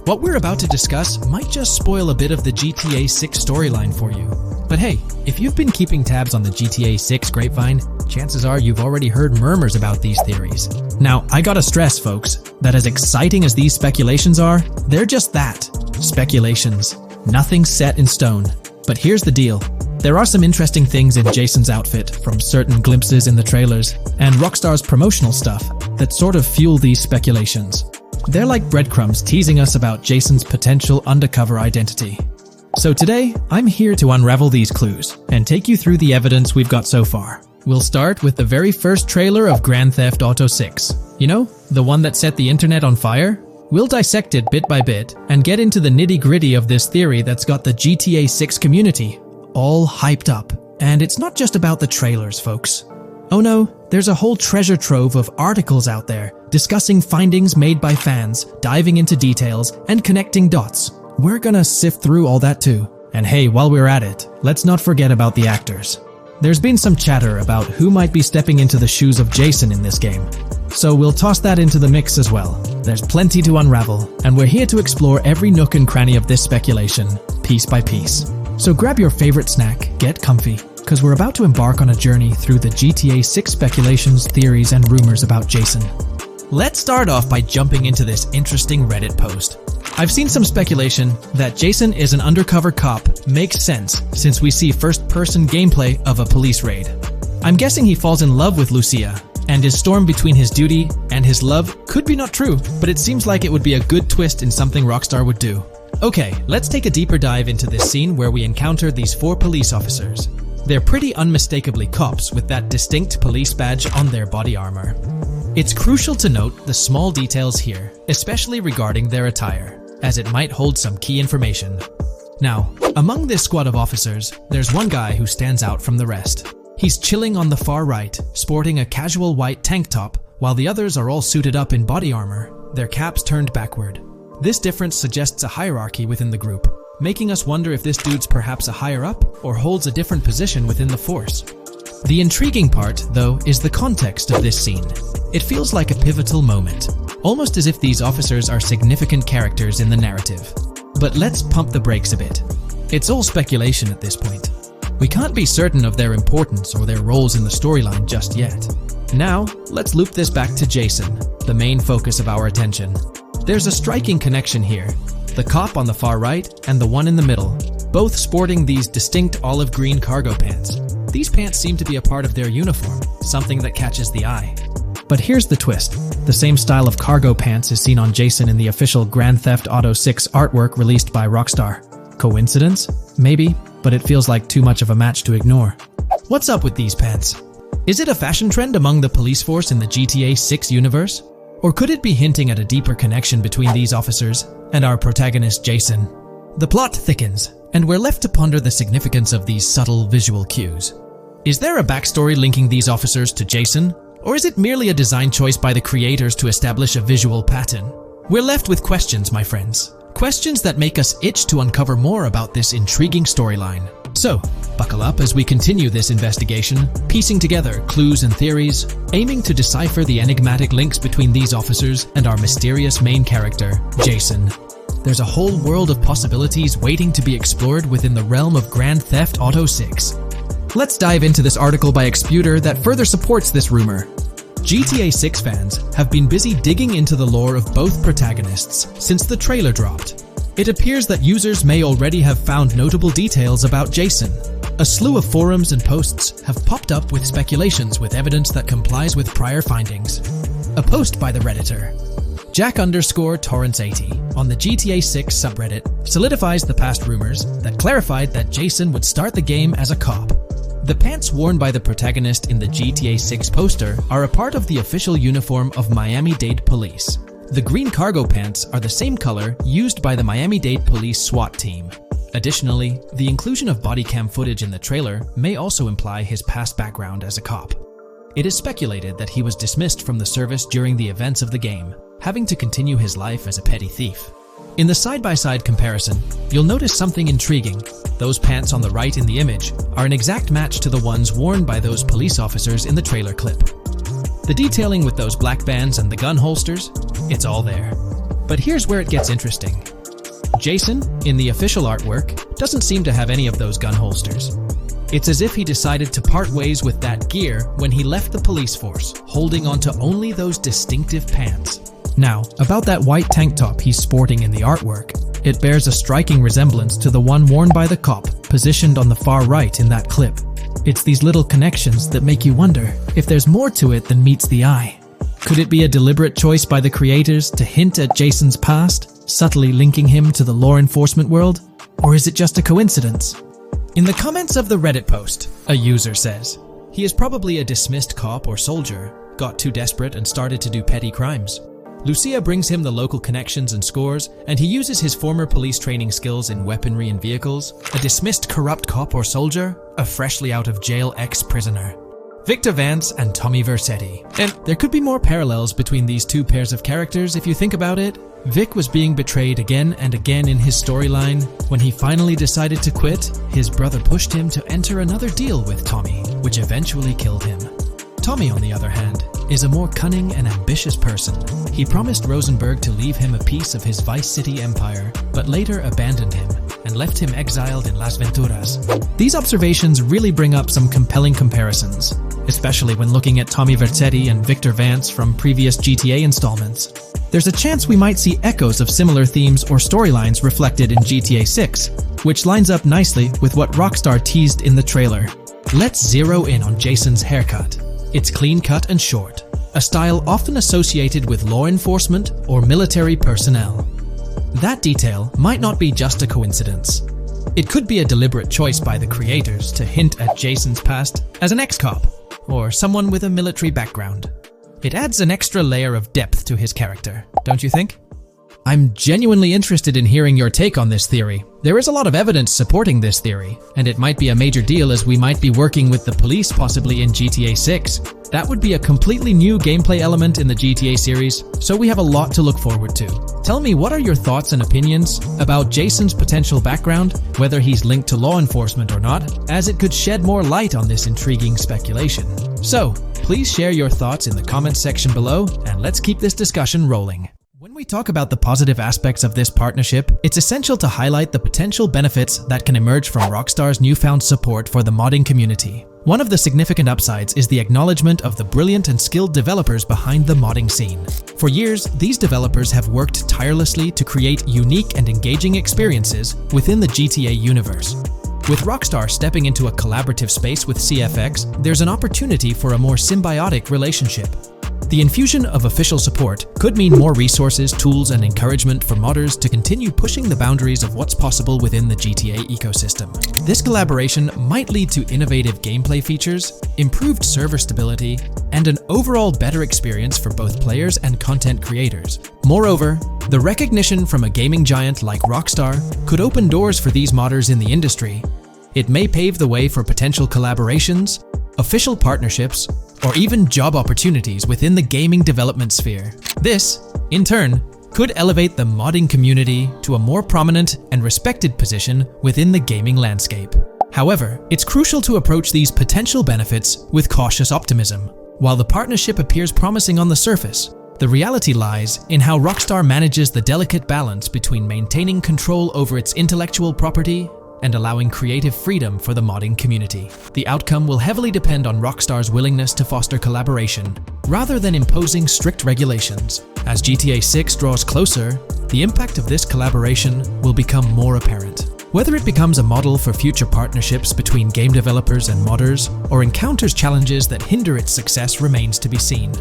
what we're about to discuss might just spoil a bit of the GTA 6 storyline for you. But hey, if you've been keeping tabs on the GTA 6 grapevine, chances are you've already heard murmurs about these theories. Now, I gotta stress, folks, that as exciting as these speculations are, they're just that, speculations. Nothing set in stone. But here's the deal. There are some interesting things in Jason's outfit, from certain glimpses in the trailers, and Rockstar's promotional stuff, that sort of fuel these speculations. They're like breadcrumbs teasing us about Jason's potential undercover identity. So today, I'm here to unravel these clues, and take you through the evidence we've got so far. We'll start with the very first trailer of Grand Theft Auto 6. You know, the one that set the internet on fire? We'll dissect it bit by bit, and get into the nitty-gritty of this theory that's got the GTA 6 community all hyped up. And it's not just about the trailers, folks. Oh no, there's a whole treasure trove of articles out there discussing findings made by fans, diving into details, and connecting dots. We're gonna sift through all that too. And hey, while we're at it, let's not forget about the actors. There's been some chatter about who might be stepping into the shoes of Jason in this game. So we'll toss that into the mix as well. There's plenty to unravel, and we're here to explore every nook and cranny of this speculation, piece by piece. So grab your favorite snack, get comfy, because we're about to embark on a journey through the GTA 6 speculations, theories, and rumors about Jason. Let's start off by jumping into this interesting Reddit post. I've seen some speculation that Jason is an undercover cop makes sense since we see first-person gameplay of a police raid. I'm guessing he falls in love with Lucia, and his storm between his duty and his love could be not true, but it seems like it would be a good twist in something Rockstar would do. Okay, let's take a deeper dive into this scene where we encounter these 4 police officers. They're pretty unmistakably cops with that distinct police badge on their body armor. It's crucial to note the small details here, especially regarding their attire, as it might hold some key information. Now, among this squad of officers, there's one guy who stands out from the rest. He's chilling on the far right, sporting a casual white tank top, while the others are all suited up in body armor, their caps turned backward. This difference suggests a hierarchy within the group, making us wonder if this dude's perhaps a higher up or holds a different position within the force. The intriguing part, though, is the context of this scene. It feels like a pivotal moment, almost as if these officers are significant characters in the narrative. But let's pump the brakes a bit. It's all speculation at this point. We can't be certain of their importance or their roles in the storyline just yet. Now, let's loop this back to Jason, the main focus of our attention. There's a striking connection here. The cop on the far right and the one in the middle, both sporting these distinct olive green cargo pants. These pants seem to be a part of their uniform, something that catches the eye. But here's the twist. The same style of cargo pants is seen on Jason in the official Grand Theft Auto 6 artwork released by Rockstar. Coincidence? Maybe, but it feels like too much of a match to ignore. What's up with these pants? Is it a fashion trend among the police force in the GTA 6 universe? Or could it be hinting at a deeper connection between these officers and our protagonist Jason? The plot thickens, and we're left to ponder the significance of these subtle visual cues. Is there a backstory linking these officers to Jason? Or is it merely a design choice by the creators to establish a visual pattern? We're left with questions, my friends. Questions that make us itch to uncover more about this intriguing storyline. So, buckle up as we continue this investigation, piecing together clues and theories, aiming to decipher the enigmatic links between these officers and our mysterious main character, Jason. There's a whole world of possibilities waiting to be explored within the realm of Grand Theft Auto 6. Let's dive into this article by Exputer that further supports this rumor. GTA 6 fans have been busy digging into the lore of both protagonists since the trailer dropped. It appears that users may already have found notable details about Jason. A slew of forums and posts have popped up with speculations with evidence that complies with prior findings. A post by the Redditor, Jack_Torrance80, on the GTA 6 subreddit solidifies the past rumors that clarified that Jason would start the game as a cop. The pants worn by the protagonist in the GTA 6 poster are a part of the official uniform of Miami-Dade Police. The green cargo pants are the same color used by the Miami-Dade Police SWAT team. Additionally, the inclusion of body cam footage in the trailer may also imply his past background as a cop. It is speculated that he was dismissed from the service during the events of the game, having to continue his life as a petty thief. In the side-by-side comparison, you'll notice something intriguing. Those pants on the right in the image are an exact match to the ones worn by those police officers in the trailer clip. The detailing with those black bands and the gun holsters, it's all there. But here's where it gets interesting. Jason, in the official artwork, doesn't seem to have any of those gun holsters. It's as if he decided to part ways with that gear when he left the police force, holding onto only those distinctive pants. Now, about that white tank top he's sporting in the artwork, it bears a striking resemblance to the one worn by the cop, positioned on the far right in that clip. It's these little connections that make you wonder if there's more to it than meets the eye. Could it be a deliberate choice by the creators to hint at Jason's past, subtly linking him to the law enforcement world? Or is it just a coincidence? In the comments of the Reddit post, a user says, he is probably a dismissed cop or soldier, got too desperate and started to do petty crimes. Lucia brings him the local connections and scores, and he uses his former police training skills in weaponry and vehicles. A dismissed corrupt cop or soldier, a freshly out of jail ex-prisoner. Victor Vance and Tommy Vercetti. And there could be more parallels between these two pairs of characters if you think about it. Vic was being betrayed again and again in his storyline. When he finally decided to quit, his brother pushed him to enter another deal with Tommy, which eventually killed him. Tommy, on the other hand, is a more cunning and ambitious person. He promised Rosenberg to leave him a piece of his Vice City empire, but later abandoned him and left him exiled in Las Venturas. These observations really bring up some compelling comparisons, especially when looking at Tommy Vercetti and Victor Vance from previous GTA installments. There's a chance we might see echoes of similar themes or storylines reflected in GTA 6, which lines up nicely with what Rockstar teased in the trailer. Let's zero in on Jason's haircut. It's clean-cut and short, a style often associated with law enforcement or military personnel. That detail might not be just a coincidence. It could be a deliberate choice by the creators to hint at Jason's past as an ex-cop or someone with a military background. It adds an extra layer of depth to his character, don't you think? I'm genuinely interested in hearing your take on this theory. There is a lot of evidence supporting this theory, and it might be a major deal as we might be working with the police possibly in GTA 6. That would be a completely new gameplay element in the GTA series, so we have a lot to look forward to. Tell me, what are your thoughts and opinions about Jason's potential background, whether he's linked to law enforcement or not, as it could shed more light on this intriguing speculation. So, please share your thoughts in the comments section below, and let's keep this discussion rolling. When we talk about the positive aspects of this partnership, it's essential to highlight the potential benefits that can emerge from Rockstar's newfound support for the modding community. One of the significant upsides is the acknowledgement of the brilliant and skilled developers behind the modding scene. For years, these developers have worked tirelessly to create unique and engaging experiences within the GTA universe. With Rockstar stepping into a collaborative space with CFX, there's an opportunity for a more symbiotic relationship. The infusion of official support could mean more resources, tools, and encouragement for modders to continue pushing the boundaries of what's possible within the GTA ecosystem. This collaboration might lead to innovative gameplay features, improved server stability, and an overall better experience for both players and content creators. Moreover, the recognition from a gaming giant like Rockstar could open doors for these modders in the industry. It may pave the way for potential collaborations, official partnerships, or even job opportunities within the gaming development sphere. This, in turn, could elevate the modding community to a more prominent and respected position within the gaming landscape. However, it's crucial to approach these potential benefits with cautious optimism. While the partnership appears promising on the surface, the reality lies in how Rockstar manages the delicate balance between maintaining control over its intellectual property and allowing creative freedom for the modding community. The outcome will heavily depend on Rockstar's willingness to foster collaboration, rather than imposing strict regulations. As GTA 6 draws closer, the impact of this collaboration will become more apparent. Whether it becomes a model for future partnerships between game developers and modders, or encounters challenges that hinder its success remains to be seen.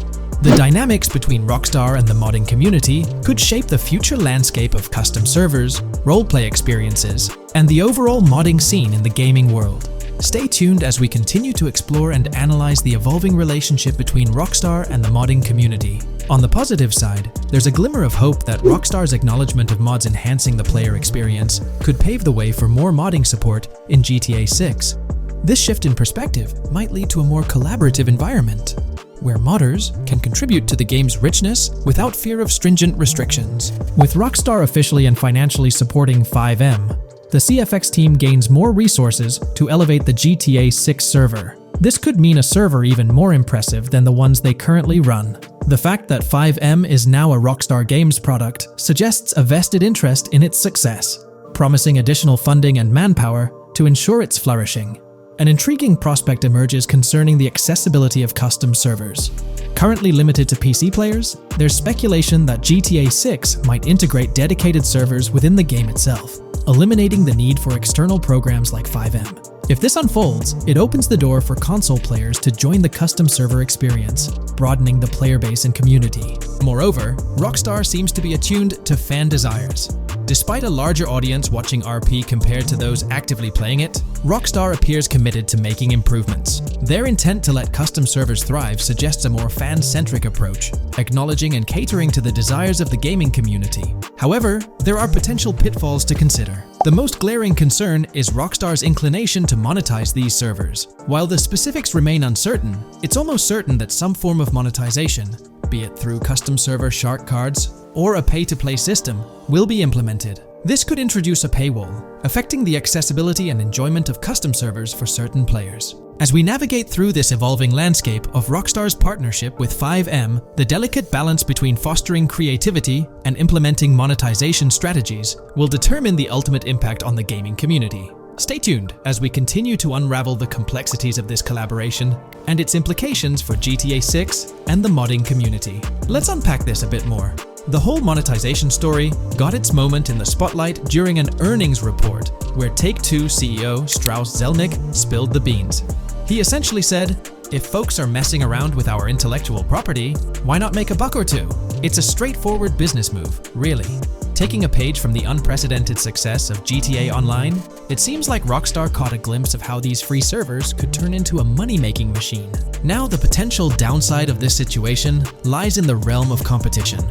The dynamics between Rockstar and the modding community could shape the future landscape of custom servers, roleplay experiences, and the overall modding scene in the gaming world. Stay tuned as we continue to explore and analyze the evolving relationship between Rockstar and the modding community. On the positive side, there's a glimmer of hope that Rockstar's acknowledgement of mods enhancing the player experience could pave the way for more modding support in GTA 6. This shift in perspective might lead to a more collaborative environment, where modders can contribute to the game's richness without fear of stringent restrictions. With Rockstar officially and financially supporting FiveM, the CFX team gains more resources to elevate the GTA 6 server. This could mean a server even more impressive than the ones they currently run. The fact that FiveM is now a Rockstar Games product suggests a vested interest in its success, promising additional funding and manpower to ensure its flourishing. An intriguing prospect emerges concerning the accessibility of custom servers. Currently limited to PC players, there's speculation that GTA 6 might integrate dedicated servers within the game itself, eliminating the need for external programs like FiveM. If this unfolds, it opens the door for console players to join the custom server experience, broadening the player base and community. Moreover, Rockstar seems to be attuned to fan desires. Despite a larger audience watching RP compared to those actively playing it, Rockstar appears committed to making improvements. Their intent to let custom servers thrive suggests a more fan-centric approach, acknowledging and catering to the desires of the gaming community. However, there are potential pitfalls to consider. The most glaring concern is Rockstar's inclination to monetize these servers. While the specifics remain uncertain, it's almost certain that some form of monetization, be it through custom server shark cards or a pay-to-play system, will be implemented. This could introduce a paywall, affecting the accessibility and enjoyment of custom servers for certain players. As we navigate through this evolving landscape of Rockstar's partnership with FiveM, the delicate balance between fostering creativity and implementing monetization strategies will determine the ultimate impact on the gaming community. Stay tuned as we continue to unravel the complexities of this collaboration and its implications for GTA 6 and the modding community. Let's unpack this a bit more. The whole monetization story got its moment in the spotlight during an earnings report where Take-Two CEO Strauss Zelnick spilled the beans. He essentially said, "If folks are messing around with our intellectual property, why not make a buck or two?" It's a straightforward business move, really. Taking a page from the unprecedented success of GTA Online, it seems like Rockstar caught a glimpse of how these free servers could turn into a money-making machine. Now, the potential downside of this situation lies in the realm of competition.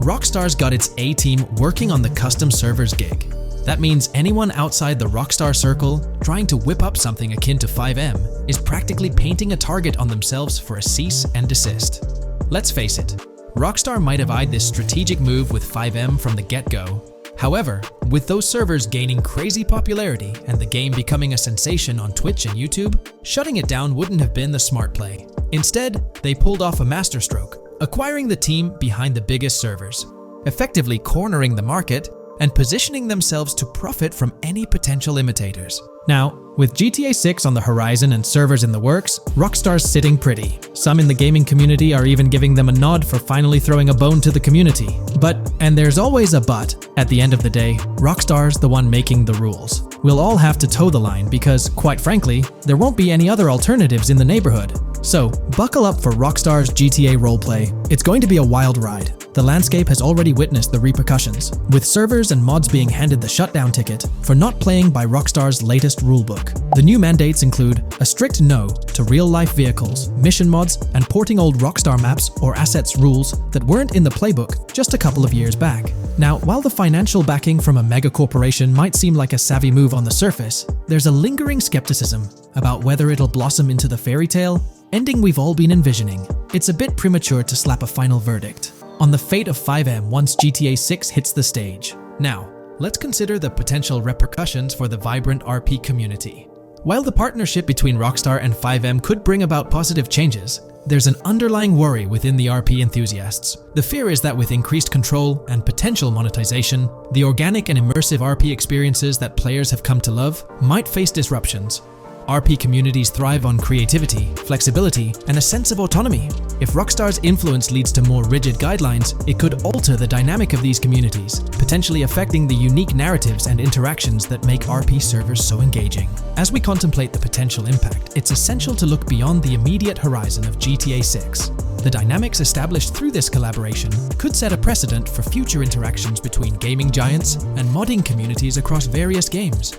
Rockstar's got its A-team working on the custom servers gig. That means anyone outside the Rockstar circle trying to whip up something akin to FiveM is practically painting a target on themselves for a cease and desist. Let's face it, Rockstar might have eyed this strategic move with FiveM from the get-go. However, with those servers gaining crazy popularity and the game becoming a sensation on Twitch and YouTube, shutting it down wouldn't have been the smart play. Instead, they pulled off a masterstroke, acquiring the team behind the biggest servers, effectively cornering the market and positioning themselves to profit from any potential imitators. Now, with GTA 6 on the horizon and servers in the works, Rockstar's sitting pretty. Some in the gaming community are even giving them a nod for finally throwing a bone to the community. But, and there's always a but, at the end of the day, Rockstar's the one making the rules. We'll all have to toe the line because, quite frankly, there won't be any other alternatives in the neighborhood. So, buckle up for Rockstar's GTA roleplay. It's going to be a wild ride. The landscape has already witnessed the repercussions, with servers and mods being handed the shutdown ticket for not playing by Rockstar's latest rulebook. The new mandates include a strict no to real-life vehicles, mission mods, and porting old Rockstar maps or assets rules that weren't in the playbook just a couple of years back. Now, while the financial backing from a mega corporation might seem like a savvy move on the surface, there's a lingering skepticism about whether it'll blossom into the fairy tale ending we've all been envisioning. It's a bit premature to slap a final verdict on the fate of FiveM once GTA 6 hits the stage. Now, let's consider the potential repercussions for the vibrant RP community. While the partnership between Rockstar and FiveM could bring about positive changes, there's an underlying worry within the RP enthusiasts. The fear is that with increased control and potential monetization, the organic and immersive RP experiences that players have come to love might face disruptions. RP communities thrive on creativity, flexibility, and a sense of autonomy. If Rockstar's influence leads to more rigid guidelines, it could alter the dynamic of these communities, potentially affecting the unique narratives and interactions that make RP servers so engaging. As we contemplate the potential impact, it's essential to look beyond the immediate horizon of GTA 6. The dynamics established through this collaboration could set a precedent for future interactions between gaming giants and modding communities across various games.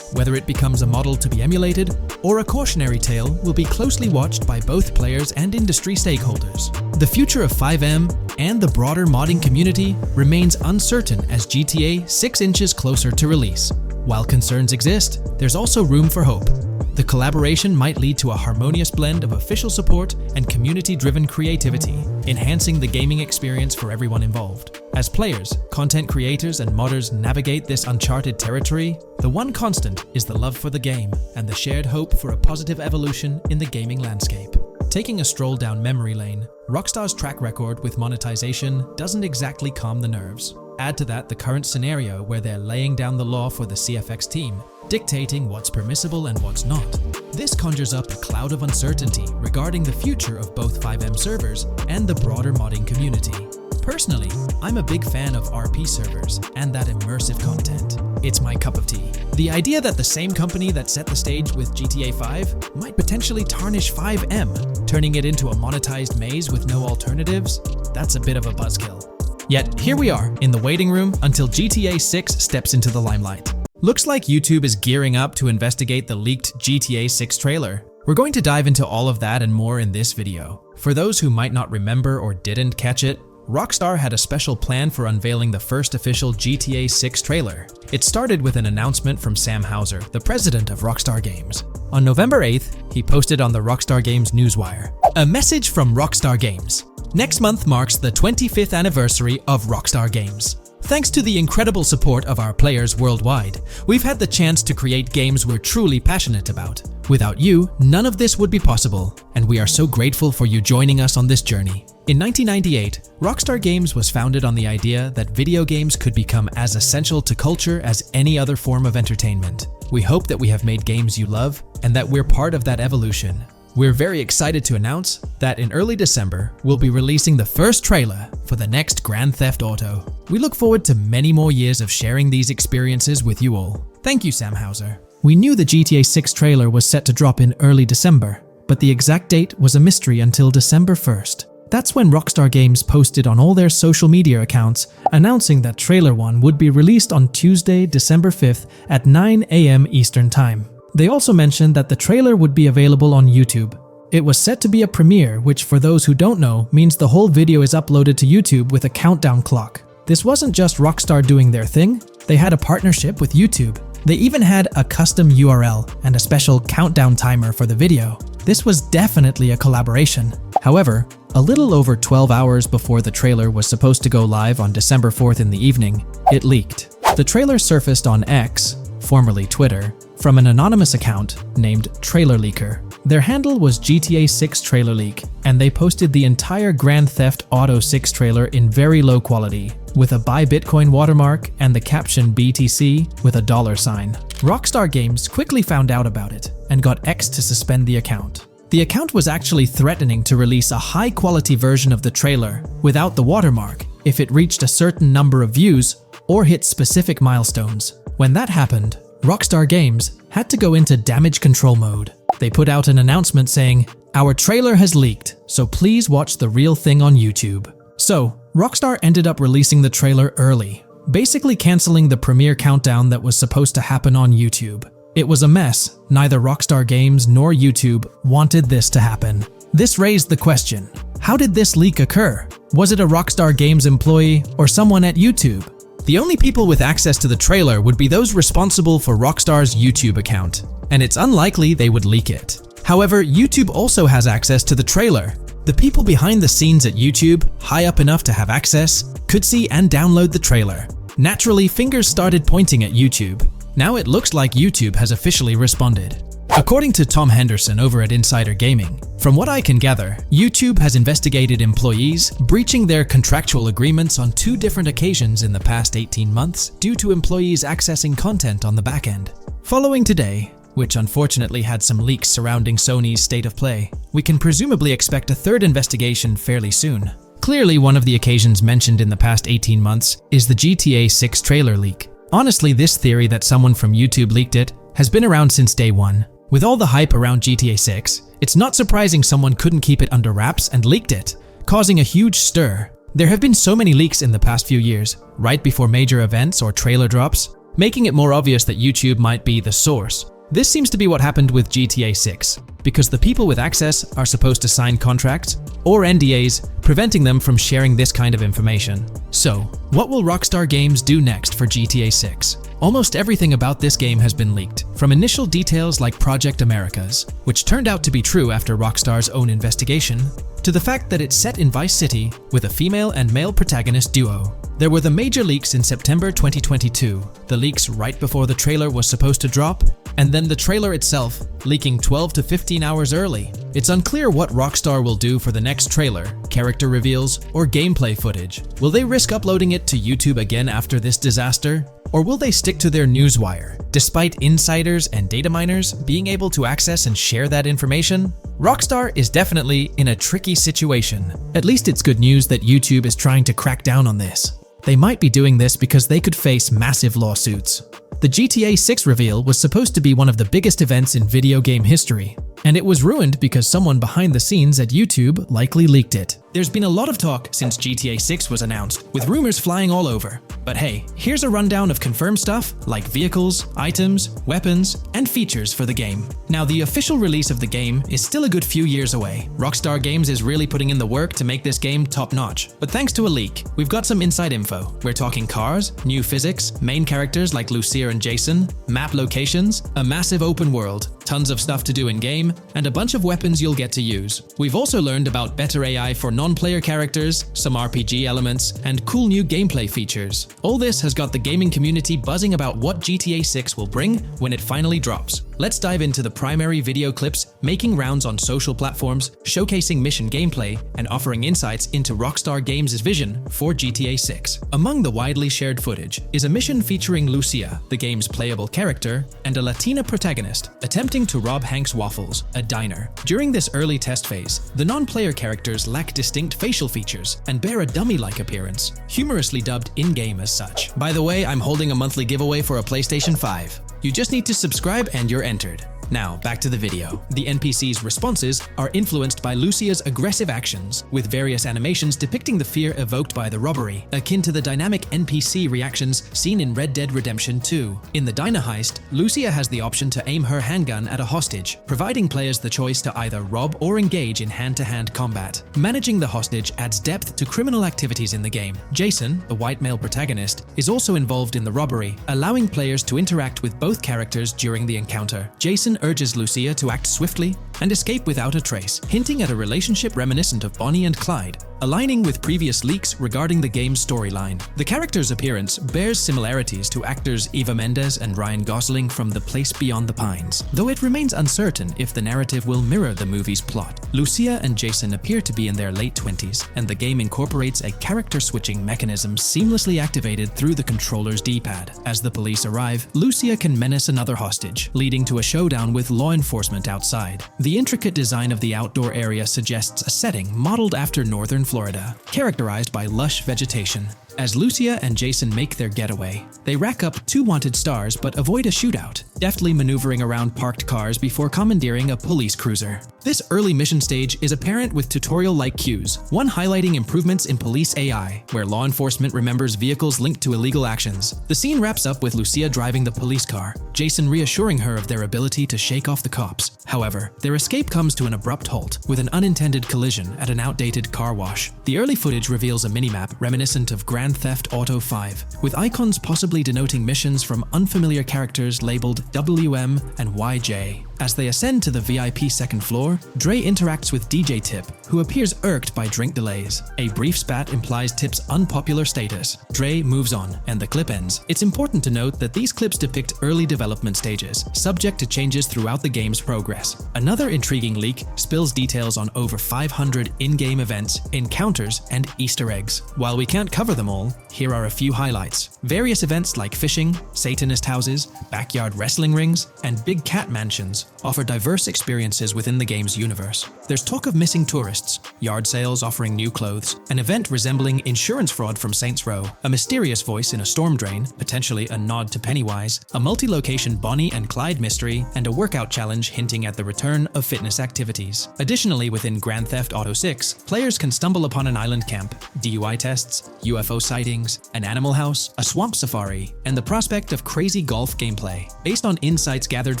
Whether it becomes a model to be emulated or a cautionary tale will be closely watched by both players and industry stakeholders. The future of FiveM and the broader modding community remains uncertain as GTA 6 inches closer to release. While concerns exist, there's also room for hope. The collaboration might lead to a harmonious blend of official support and community-driven creativity, enhancing the gaming experience for everyone involved. As players, content creators, and modders navigate this uncharted territory, the one constant is the love for the game and the shared hope for a positive evolution in the gaming landscape. Taking a stroll down memory lane, Rockstar's track record with monetization doesn't exactly calm the nerves. Add to that the current scenario where they're laying down the law for the CFX team, dictating what's permissible and what's not. This conjures up a cloud of uncertainty regarding the future of both FiveM servers and the broader modding community. Personally, I'm a big fan of RP servers and that immersive content. It's my cup of tea. The idea that the same company that set the stage with GTA 5 might potentially tarnish FiveM, turning it into a monetized maze with no alternatives, that's a bit of a buzzkill. Yet, here we are, in the waiting room until GTA 6 steps into the limelight. Looks like YouTube is gearing up to investigate the leaked GTA 6 trailer. We're going to dive into all of that and more in this video. For those who might not remember or didn't catch it, Rockstar had a special plan for unveiling the first official GTA 6 trailer. It started with an announcement from Sam Houser, the president of Rockstar Games. On November 8th, he posted on the Rockstar Games newswire, "A message from Rockstar Games. Next month marks the 25th anniversary of Rockstar Games. Thanks to the incredible support of our players worldwide, we've had the chance to create games we're truly passionate about. Without you, none of this would be possible, and we are so grateful for you joining us on this journey." In 1998, Rockstar Games was founded on the idea that video games could become as essential to culture as any other form of entertainment. We hope that we have made games you love, and that we're part of that evolution. We're very excited to announce that in early December, we'll be releasing the first trailer for the next Grand Theft Auto. We look forward to many more years of sharing these experiences with you all. Thank you, Sam Houser. We knew the GTA 6 trailer was set to drop in early December, but the exact date was a mystery until December 1st. That's when Rockstar Games posted on all their social media accounts announcing that Trailer 1 would be released on Tuesday, December 5th at 9 a.m. Eastern Time. They also mentioned that the trailer would be available on YouTube. It was set to be a premiere, which for those who don't know, means the whole video is uploaded to YouTube with a countdown clock. This wasn't just Rockstar doing their thing, they had a partnership with YouTube. They even had a custom URL and a special countdown timer for the video. This was definitely a collaboration. However, a little over 12 hours before the trailer was supposed to go live on December 4th in the evening, it leaked. The trailer surfaced on X, formerly Twitter, from an anonymous account named Trailer Leaker. Their handle was GTA 6 Trailer Leak, and they posted the entire Grand Theft Auto 6 trailer in very low quality, with a Buy Bitcoin watermark and the caption BTC with a $sign. Rockstar Games quickly found out about it and got X to suspend the account. The account was actually threatening to release a high-quality version of the trailer without the watermark if it reached a certain number of views or hit specific milestones. When that happened, Rockstar Games had to go into damage control mode. They put out an announcement saying, "Our trailer has leaked, so please watch the real thing on YouTube." So, Rockstar ended up releasing the trailer early, basically canceling the premiere countdown that was supposed to happen on YouTube. It was a mess. Neither Rockstar Games nor YouTube wanted this to happen. This raised the question, how did this leak occur? Was it a Rockstar Games employee or someone at YouTube? The only people with access to the trailer would be those responsible for Rockstar's YouTube account, and it's unlikely they would leak it. However, YouTube also has access to the trailer. The people behind the scenes at YouTube, high up enough to have access, could see and download the trailer. Naturally, fingers started pointing at YouTube. Now it looks like YouTube has officially responded. According to Tom Henderson over at Insider Gaming, from what I can gather, YouTube has investigated employees breaching their contractual agreements on 2 different occasions in the past 18 months due to employees accessing content on the back end. Following today, which unfortunately had some leaks surrounding Sony's state of play, we can presumably expect a 3rd investigation fairly soon. Clearly, one of the occasions mentioned in the past 18 months is the GTA 6 trailer leak. Honestly, this theory that someone from YouTube leaked it has been around since day one. With all the hype around GTA 6, it's not surprising someone couldn't keep it under wraps and leaked it, causing a huge stir. There have been so many leaks in the past few years, right before major events or trailer drops, making it more obvious that YouTube might be the source. This seems to be what happened with GTA 6, because the people with access are supposed to sign contracts or NDAs, preventing them from sharing this kind of information. So, what will Rockstar Games do next for GTA 6? Almost everything about this game has been leaked, from initial details like Project Americas, which turned out to be true after Rockstar's own investigation, to the fact that it's set in Vice City with a female and male protagonist duo. There were the major leaks in September 2022, the leaks right before the trailer was supposed to drop, and then the trailer itself leaking 12 to 15 hours early. It's unclear what Rockstar will do for the next trailer, character reveals, or gameplay footage. Will they risk uploading it to YouTube again after this disaster? Or will they stick to their newswire, despite insiders and data miners being able to access and share that information? Rockstar is definitely in a tricky situation. At least it's good news that YouTube is trying to crack down on this. They might be doing this because they could face massive lawsuits. The GTA 6 reveal was supposed to be one of the biggest events in video game history, and it was ruined because someone behind the scenes at YouTube likely leaked it. There's been a lot of talk since GTA 6 was announced, with rumors flying all over. But hey, here's a rundown of confirmed stuff like vehicles, items, weapons, and features for the game. Now, the official release of the game is still a good few years away. Rockstar Games is really putting in the work to make this game top-notch. But thanks to a leak, we've got some inside info. We're talking cars, new physics, main characters like Lucia and Jason, map locations, a massive open world, tons of stuff to do in-game, and a bunch of weapons you'll get to use. We've also learned about better AI for non-player characters, some RPG elements, and cool new gameplay features. All this has got the gaming community buzzing about what GTA 6 will bring when it finally drops. Let's dive into the primary video clips making rounds on social platforms, showcasing mission gameplay, and offering insights into Rockstar Games' vision for GTA 6. Among the widely shared footage is a mission featuring Lucia, the game's playable character, and a Latina protagonist attempting to rob Hank's Waffles, a diner. During this early test phase, the non-player characters lack distinct facial features and bear a dummy-like appearance, humorously dubbed in-game as such. By the way, I'm holding a monthly giveaway for a PlayStation 5. You just need to subscribe and you're entered. Now, back to the video. The NPC's responses are influenced by Lucia's aggressive actions, with various animations depicting the fear evoked by the robbery, akin to the dynamic NPC reactions seen in Red Dead Redemption 2. In the diner heist, Lucia has the option to aim her handgun at a hostage, providing players the choice to either rob or engage in hand-to-hand combat. Managing the hostage adds depth to criminal activities in the game. Jason, the white male protagonist, is also involved in the robbery, allowing players to interact with both characters during the encounter. Jason urges Lucia to act swiftly and escape without a trace, hinting at a relationship reminiscent of Bonnie and Clyde, aligning with previous leaks regarding the game's storyline. The character's appearance bears similarities to actors Eva Mendes and Ryan Gosling from The Place Beyond the Pines, though it remains uncertain if the narrative will mirror the movie's plot. Lucia and Jason appear to be in their late 20s, and the game incorporates a character-switching mechanism seamlessly activated through the controller's D-pad. As the police arrive, Lucia can menace another hostage, leading to a showdown with law enforcement outside. The intricate design of the outdoor area suggests a setting modeled after northern Florida, characterized by lush vegetation. As Lucia and Jason make their getaway, they rack up 2 wanted stars but avoid a shootout, deftly maneuvering around parked cars before commandeering a police cruiser. This early mission stage is apparent with tutorial-like cues, one highlighting improvements in police AI, where law enforcement remembers vehicles linked to illegal actions. The scene wraps up with Lucia driving the police car, Jason reassuring her of their ability to shake off the cops. However, their escape comes to an abrupt halt, with an unintended collision at an outdated car wash. The early footage reveals a minimap reminiscent of Grand Theft Auto 5, with icons possibly denoting missions from unfamiliar characters labeled WM and YJ. As they ascend to the VIP second floor, store, Dre interacts with DJ Tip, who appears irked by drink delays. A brief spat implies Tip's unpopular status. Dre moves on, and the clip ends. It's important to note that these clips depict early development stages, subject to changes throughout the game's progress. Another intriguing leak spills details on over 500 in-game events, encounters, and Easter eggs. While we can't cover them all, here are a few highlights. Various events like fishing, Satanist houses, backyard wrestling rings, and big cat mansions offer diverse experiences within the game's universe. There's talk of missing tourists, yard sales offering new clothes, an event resembling insurance fraud from Saints Row, a mysterious voice in a storm drain, potentially a nod to Pennywise, a multi-location Bonnie and Clyde mystery, and a workout challenge hinting at the return of fitness activities. Additionally, within Grand Theft Auto 6, players can stumble upon an island camp, DUI tests, UFO sightings, an animal house, a swamp safari, and the prospect of crazy golf gameplay. Based on insights gathered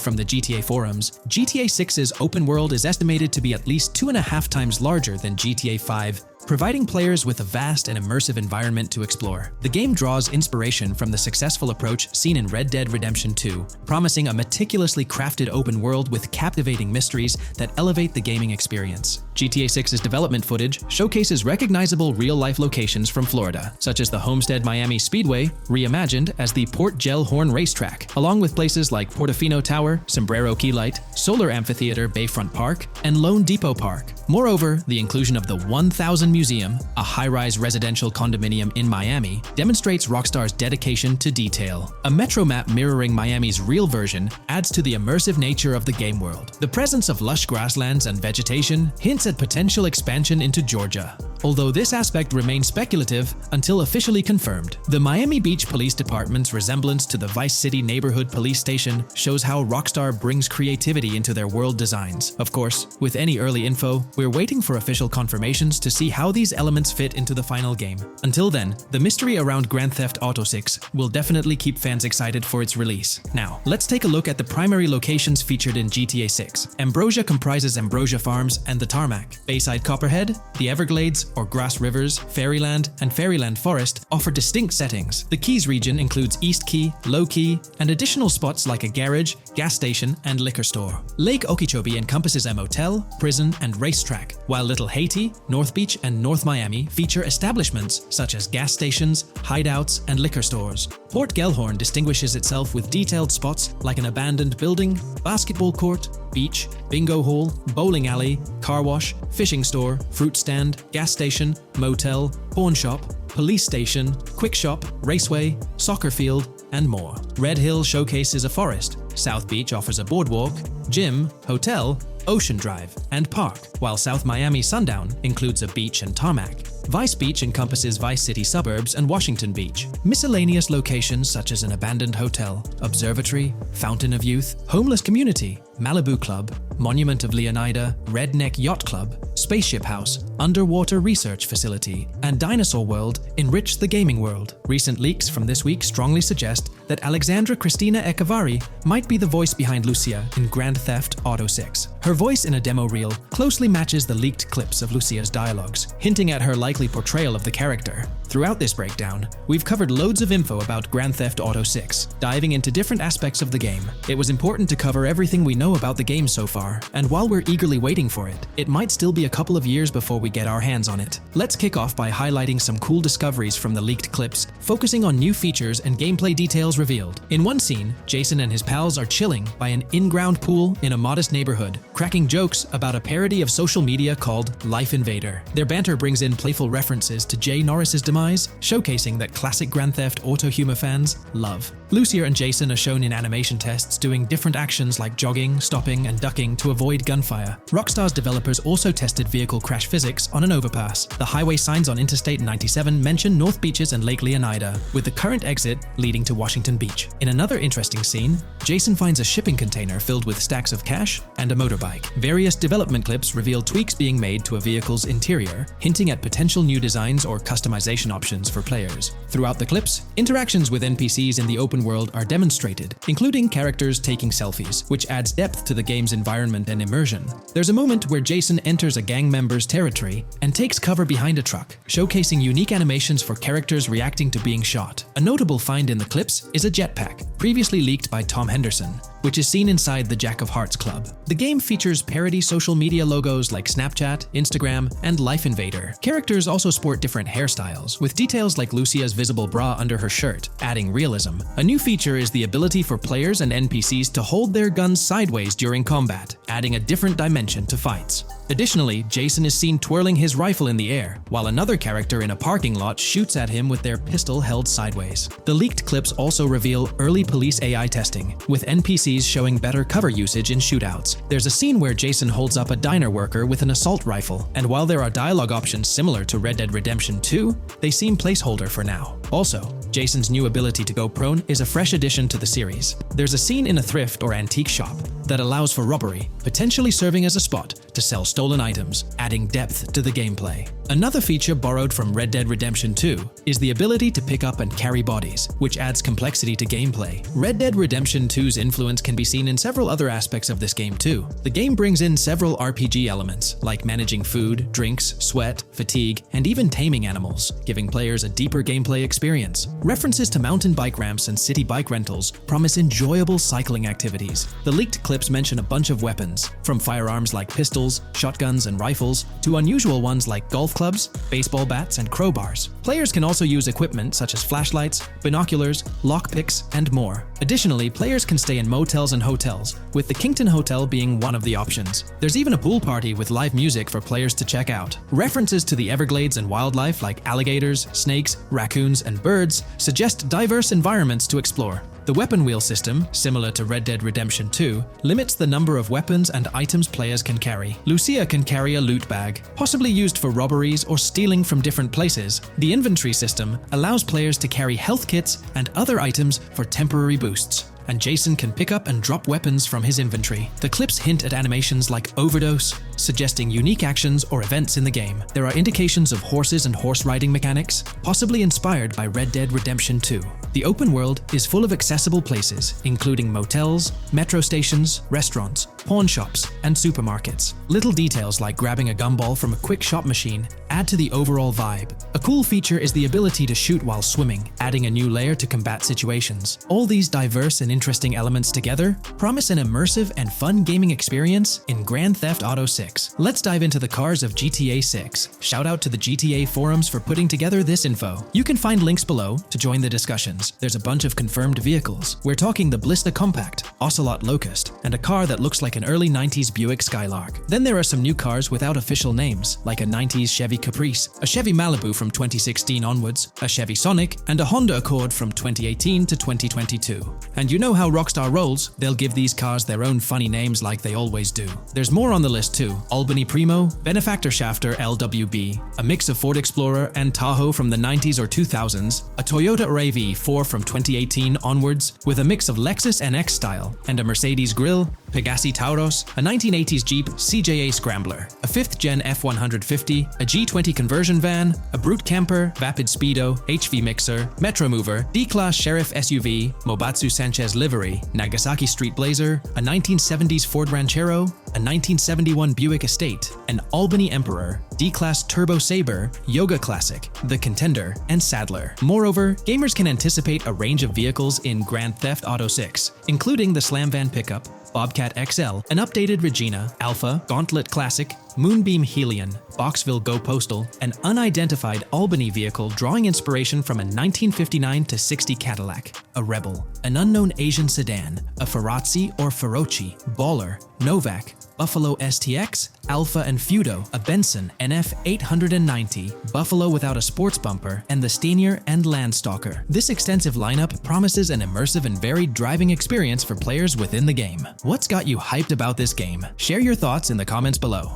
from the GTA forums, GTA 6's open world is estimated to be at least 2.5 times larger than GTA 5, providing players with a vast and immersive environment to explore. The game draws inspiration from the successful approach seen in Red Dead Redemption 2, promising a meticulously crafted open world with captivating mysteries that elevate the gaming experience. GTA 6's development footage showcases recognizable real-life locations from Florida, such as the Homestead Miami Speedway, reimagined as the Port Gellhorn racetrack, along with places like Portofino Tower, Sombrero Key Light, Solar Amphitheater Bayfront Park, and Lone Depot Park. Moreover, the inclusion of the 1000 Museum, a high-rise residential condominium in Miami, demonstrates Rockstar's dedication to detail. A metro map mirroring Miami's real version adds to the immersive nature of the game world. The presence of lush grasslands and vegetation hints at potential expansion into Georgia, although this aspect remains speculative until officially confirmed. The Miami Beach Police Department's resemblance to the Vice City Neighborhood Police Station shows how Rockstar brings creativity into their world designs. Of course, with any early info, we're waiting for official confirmations to see how these elements fit into the final game. Until then, the mystery around Grand Theft Auto 6 will definitely keep fans excited for its release. Now, let's take a look at the primary locations featured in GTA 6. Ambrosia comprises Ambrosia Farms and the Tarmac. Bayside Copperhead, the Everglades, or Grass Rivers, Fairyland, and Fairyland Forest offer distinct settings. The Keys region includes East Key, Low Key, and additional spots like a garage, gas station, and liquor store. Lake Okeechobee encompasses a motel, prison, and racetrack, while Little Haiti, North Beach, and North Miami feature establishments such as gas stations, hideouts, and liquor stores. Port Gellhorn distinguishes itself with detailed spots like an abandoned building, basketball court, beach, bingo hall, bowling alley, car wash, fishing store, fruit stand, gas station, motel, pawn shop, police station, quick shop, raceway, soccer field, and more. Red Hill showcases a forest. South Beach offers a boardwalk, gym, hotel, Ocean Drive, and park, while South Miami Sundown includes a beach and tarmac. Vice Beach encompasses Vice City suburbs and Washington Beach. Miscellaneous locations such as an abandoned hotel, observatory, Fountain of Youth, homeless community, Malibu Club, Monument of Leonida, Redneck Yacht Club, Spaceship House, Underwater Research Facility, and Dinosaur World enrich the gaming world. Recent leaks from this week strongly suggest that Alexandra Christina Echevarri might be the voice behind Lucia in Grand Theft Auto 6. Her voice in a demo reel closely matches the leaked clips of Lucia's dialogues, hinting at her likely portrayal of the character. Throughout this breakdown, we've covered loads of info about Grand Theft Auto 6, diving into different aspects of the game. It was important to cover everything we know about the game so far, and while we're eagerly waiting for it, it might still be a couple of years before we get our hands on it. Let's kick off by highlighting some cool discoveries from the leaked clips, focusing on new features and gameplay details revealed. In one scene, Jason and his pals are chilling by an in-ground pool in a modest neighborhood, cracking jokes about a parody of social media called Life Invader. Their banter brings in playful references to Jay Norris's demise, showcasing that classic Grand Theft Auto humor fans love. Lucia and Jason are shown in animation tests doing different actions like jogging, stopping, and ducking to avoid gunfire. Rockstar's developers also tested vehicle crash physics on an overpass. The highway signs on Interstate 97 mention North Beaches and Lake Leonida, with the current exit leading to Washington Beach. In another interesting scene, Jason finds a shipping container filled with stacks of cash and a motorbike. Various development clips reveal tweaks being made to a vehicle's interior, hinting at potential new designs or customization options for players. Throughout the clips, interactions with NPCs in the open world are demonstrated, including characters taking selfies, which adds depth to the game's environment and immersion. There's a moment where Jason enters a gang member's territory and takes cover behind a truck, showcasing unique animations for characters reacting to being shot. A notable find in the clips is a jetpack, previously leaked by Tom Henderson. which is seen inside the Jack of Hearts Club. The game features parody social media logos like Snapchat, Instagram, and Life Invader. Characters also sport different hairstyles, with details like Lucia's visible bra under her shirt, adding realism. A new feature is the ability for players and NPCs to hold their guns sideways during combat, adding a different dimension to fights. Additionally, Jason is seen twirling his rifle in the air, while another character in a parking lot shoots at him with their pistol held sideways. The leaked clips also reveal early police AI testing, with NPCs showing better cover usage in shootouts. There's a scene where Jason holds up a diner worker with an assault rifle, and while there are dialogue options similar to Red Dead Redemption 2, they seem placeholder for now. Also, Jason's new ability to go prone is a fresh addition to the series. There's a scene in a thrift or antique shop that allows for robbery, potentially serving as a spot to sell stolen items, adding depth to the gameplay. Another feature borrowed from Red Dead Redemption 2 is the ability to pick up and carry bodies, which adds complexity to gameplay. Red Dead Redemption 2's influence can be seen in several other aspects of this game too. The game brings in several RPG elements, like managing food, drinks, sweat, fatigue, and even taming animals, giving players a deeper gameplay experience. References to mountain bike ramps and city bike rentals promise enjoyable cycling activities. The leaked clips mention a bunch of weapons, from firearms like pistols, shotguns, and rifles, to unusual ones like golf clubs, baseball bats, and crowbars. Players can also use equipment such as flashlights, binoculars, lockpicks, and more. Additionally, players can stay in motels and hotels, with the Kington Hotel being one of the options. There's even a pool party with live music for players to check out. References to the Everglades and wildlife like alligators, snakes, raccoons, and birds suggest diverse environments to explore. The weapon wheel system, similar to Red Dead Redemption 2, limits the number of weapons and items players can carry. Lucia can carry a loot bag, possibly used for robberies or stealing from different places. The inventory system allows players to carry health kits and other items for temporary boosts, and Jason can pick up and drop weapons from his inventory. The clips hint at animations like overdose, suggesting unique actions or events in the game. There are indications of horses and horse riding mechanics, possibly inspired by Red Dead Redemption 2. The open world is full of accessible places, including motels, metro stations, restaurants, pawn shops, and supermarkets. Little details like grabbing a gumball from a quick shop machine add to the overall vibe. A cool feature is the ability to shoot while swimming, adding a new layer to combat situations. All these diverse and interesting elements together promise an immersive and fun gaming experience in Grand Theft Auto 6. Let's dive into the cars of GTA 6. Shout out to the GTA forums for putting together this info. You can find links below to join the discussions. There's a bunch of confirmed vehicles. We're talking the Blista Compact, Ocelot Locust, and a car that looks like an early 90s Buick Skylark. Then there are some new cars without official names, like a 90s Chevy Caprice, a Chevy Malibu from 2016 onwards, a Chevy Sonic, and a Honda Accord from 2018 to 2022. And you know how Rockstar rolls, they'll give these cars their own funny names like they always do. There's more on the list too. Albany Primo, Benefactor Shafter LWB, a mix of Ford Explorer and Tahoe from the 90s or 2000s, a Toyota RAV 4 from 2018 onwards, with a mix of Lexus NX style, and a Mercedes Grill, Pegassi Tauros, a 1980s Jeep CJA Scrambler, a 5th Gen F150, a G20 conversion van, a Brute Camper, Vapid Speedo, HV Mixer, Metro Mover, D-Class Sheriff SUV, Mobatsu Sanchez Livery, Nagasaki Street Blazer, a 1970s Ford Ranchero, a 1971 Buick Estate, an Albany Emperor, D-Class Turbo Sabre, Yoga Classic, the Contender, and Sadler. Moreover, gamers can anticipate a range of vehicles in Grand Theft Auto 6, including the Slam Van Pickup, Bobcat XL, an updated Regina, Alpha, Gauntlet Classic, Moonbeam Helion, Boxville Go Postal, an unidentified Albany vehicle drawing inspiration from a 1959-60 Cadillac, a Rebel, an unknown Asian sedan, a Ferrazzi or Feroci, Baller, Novak, Buffalo STX, Alpha and Feudo, a Benson NF 890, Buffalo without a sports bumper, and the Stanier and Landstalker. This extensive lineup promises an immersive and varied driving experience for players within the game. What's got you hyped about this game? Share your thoughts in the comments below.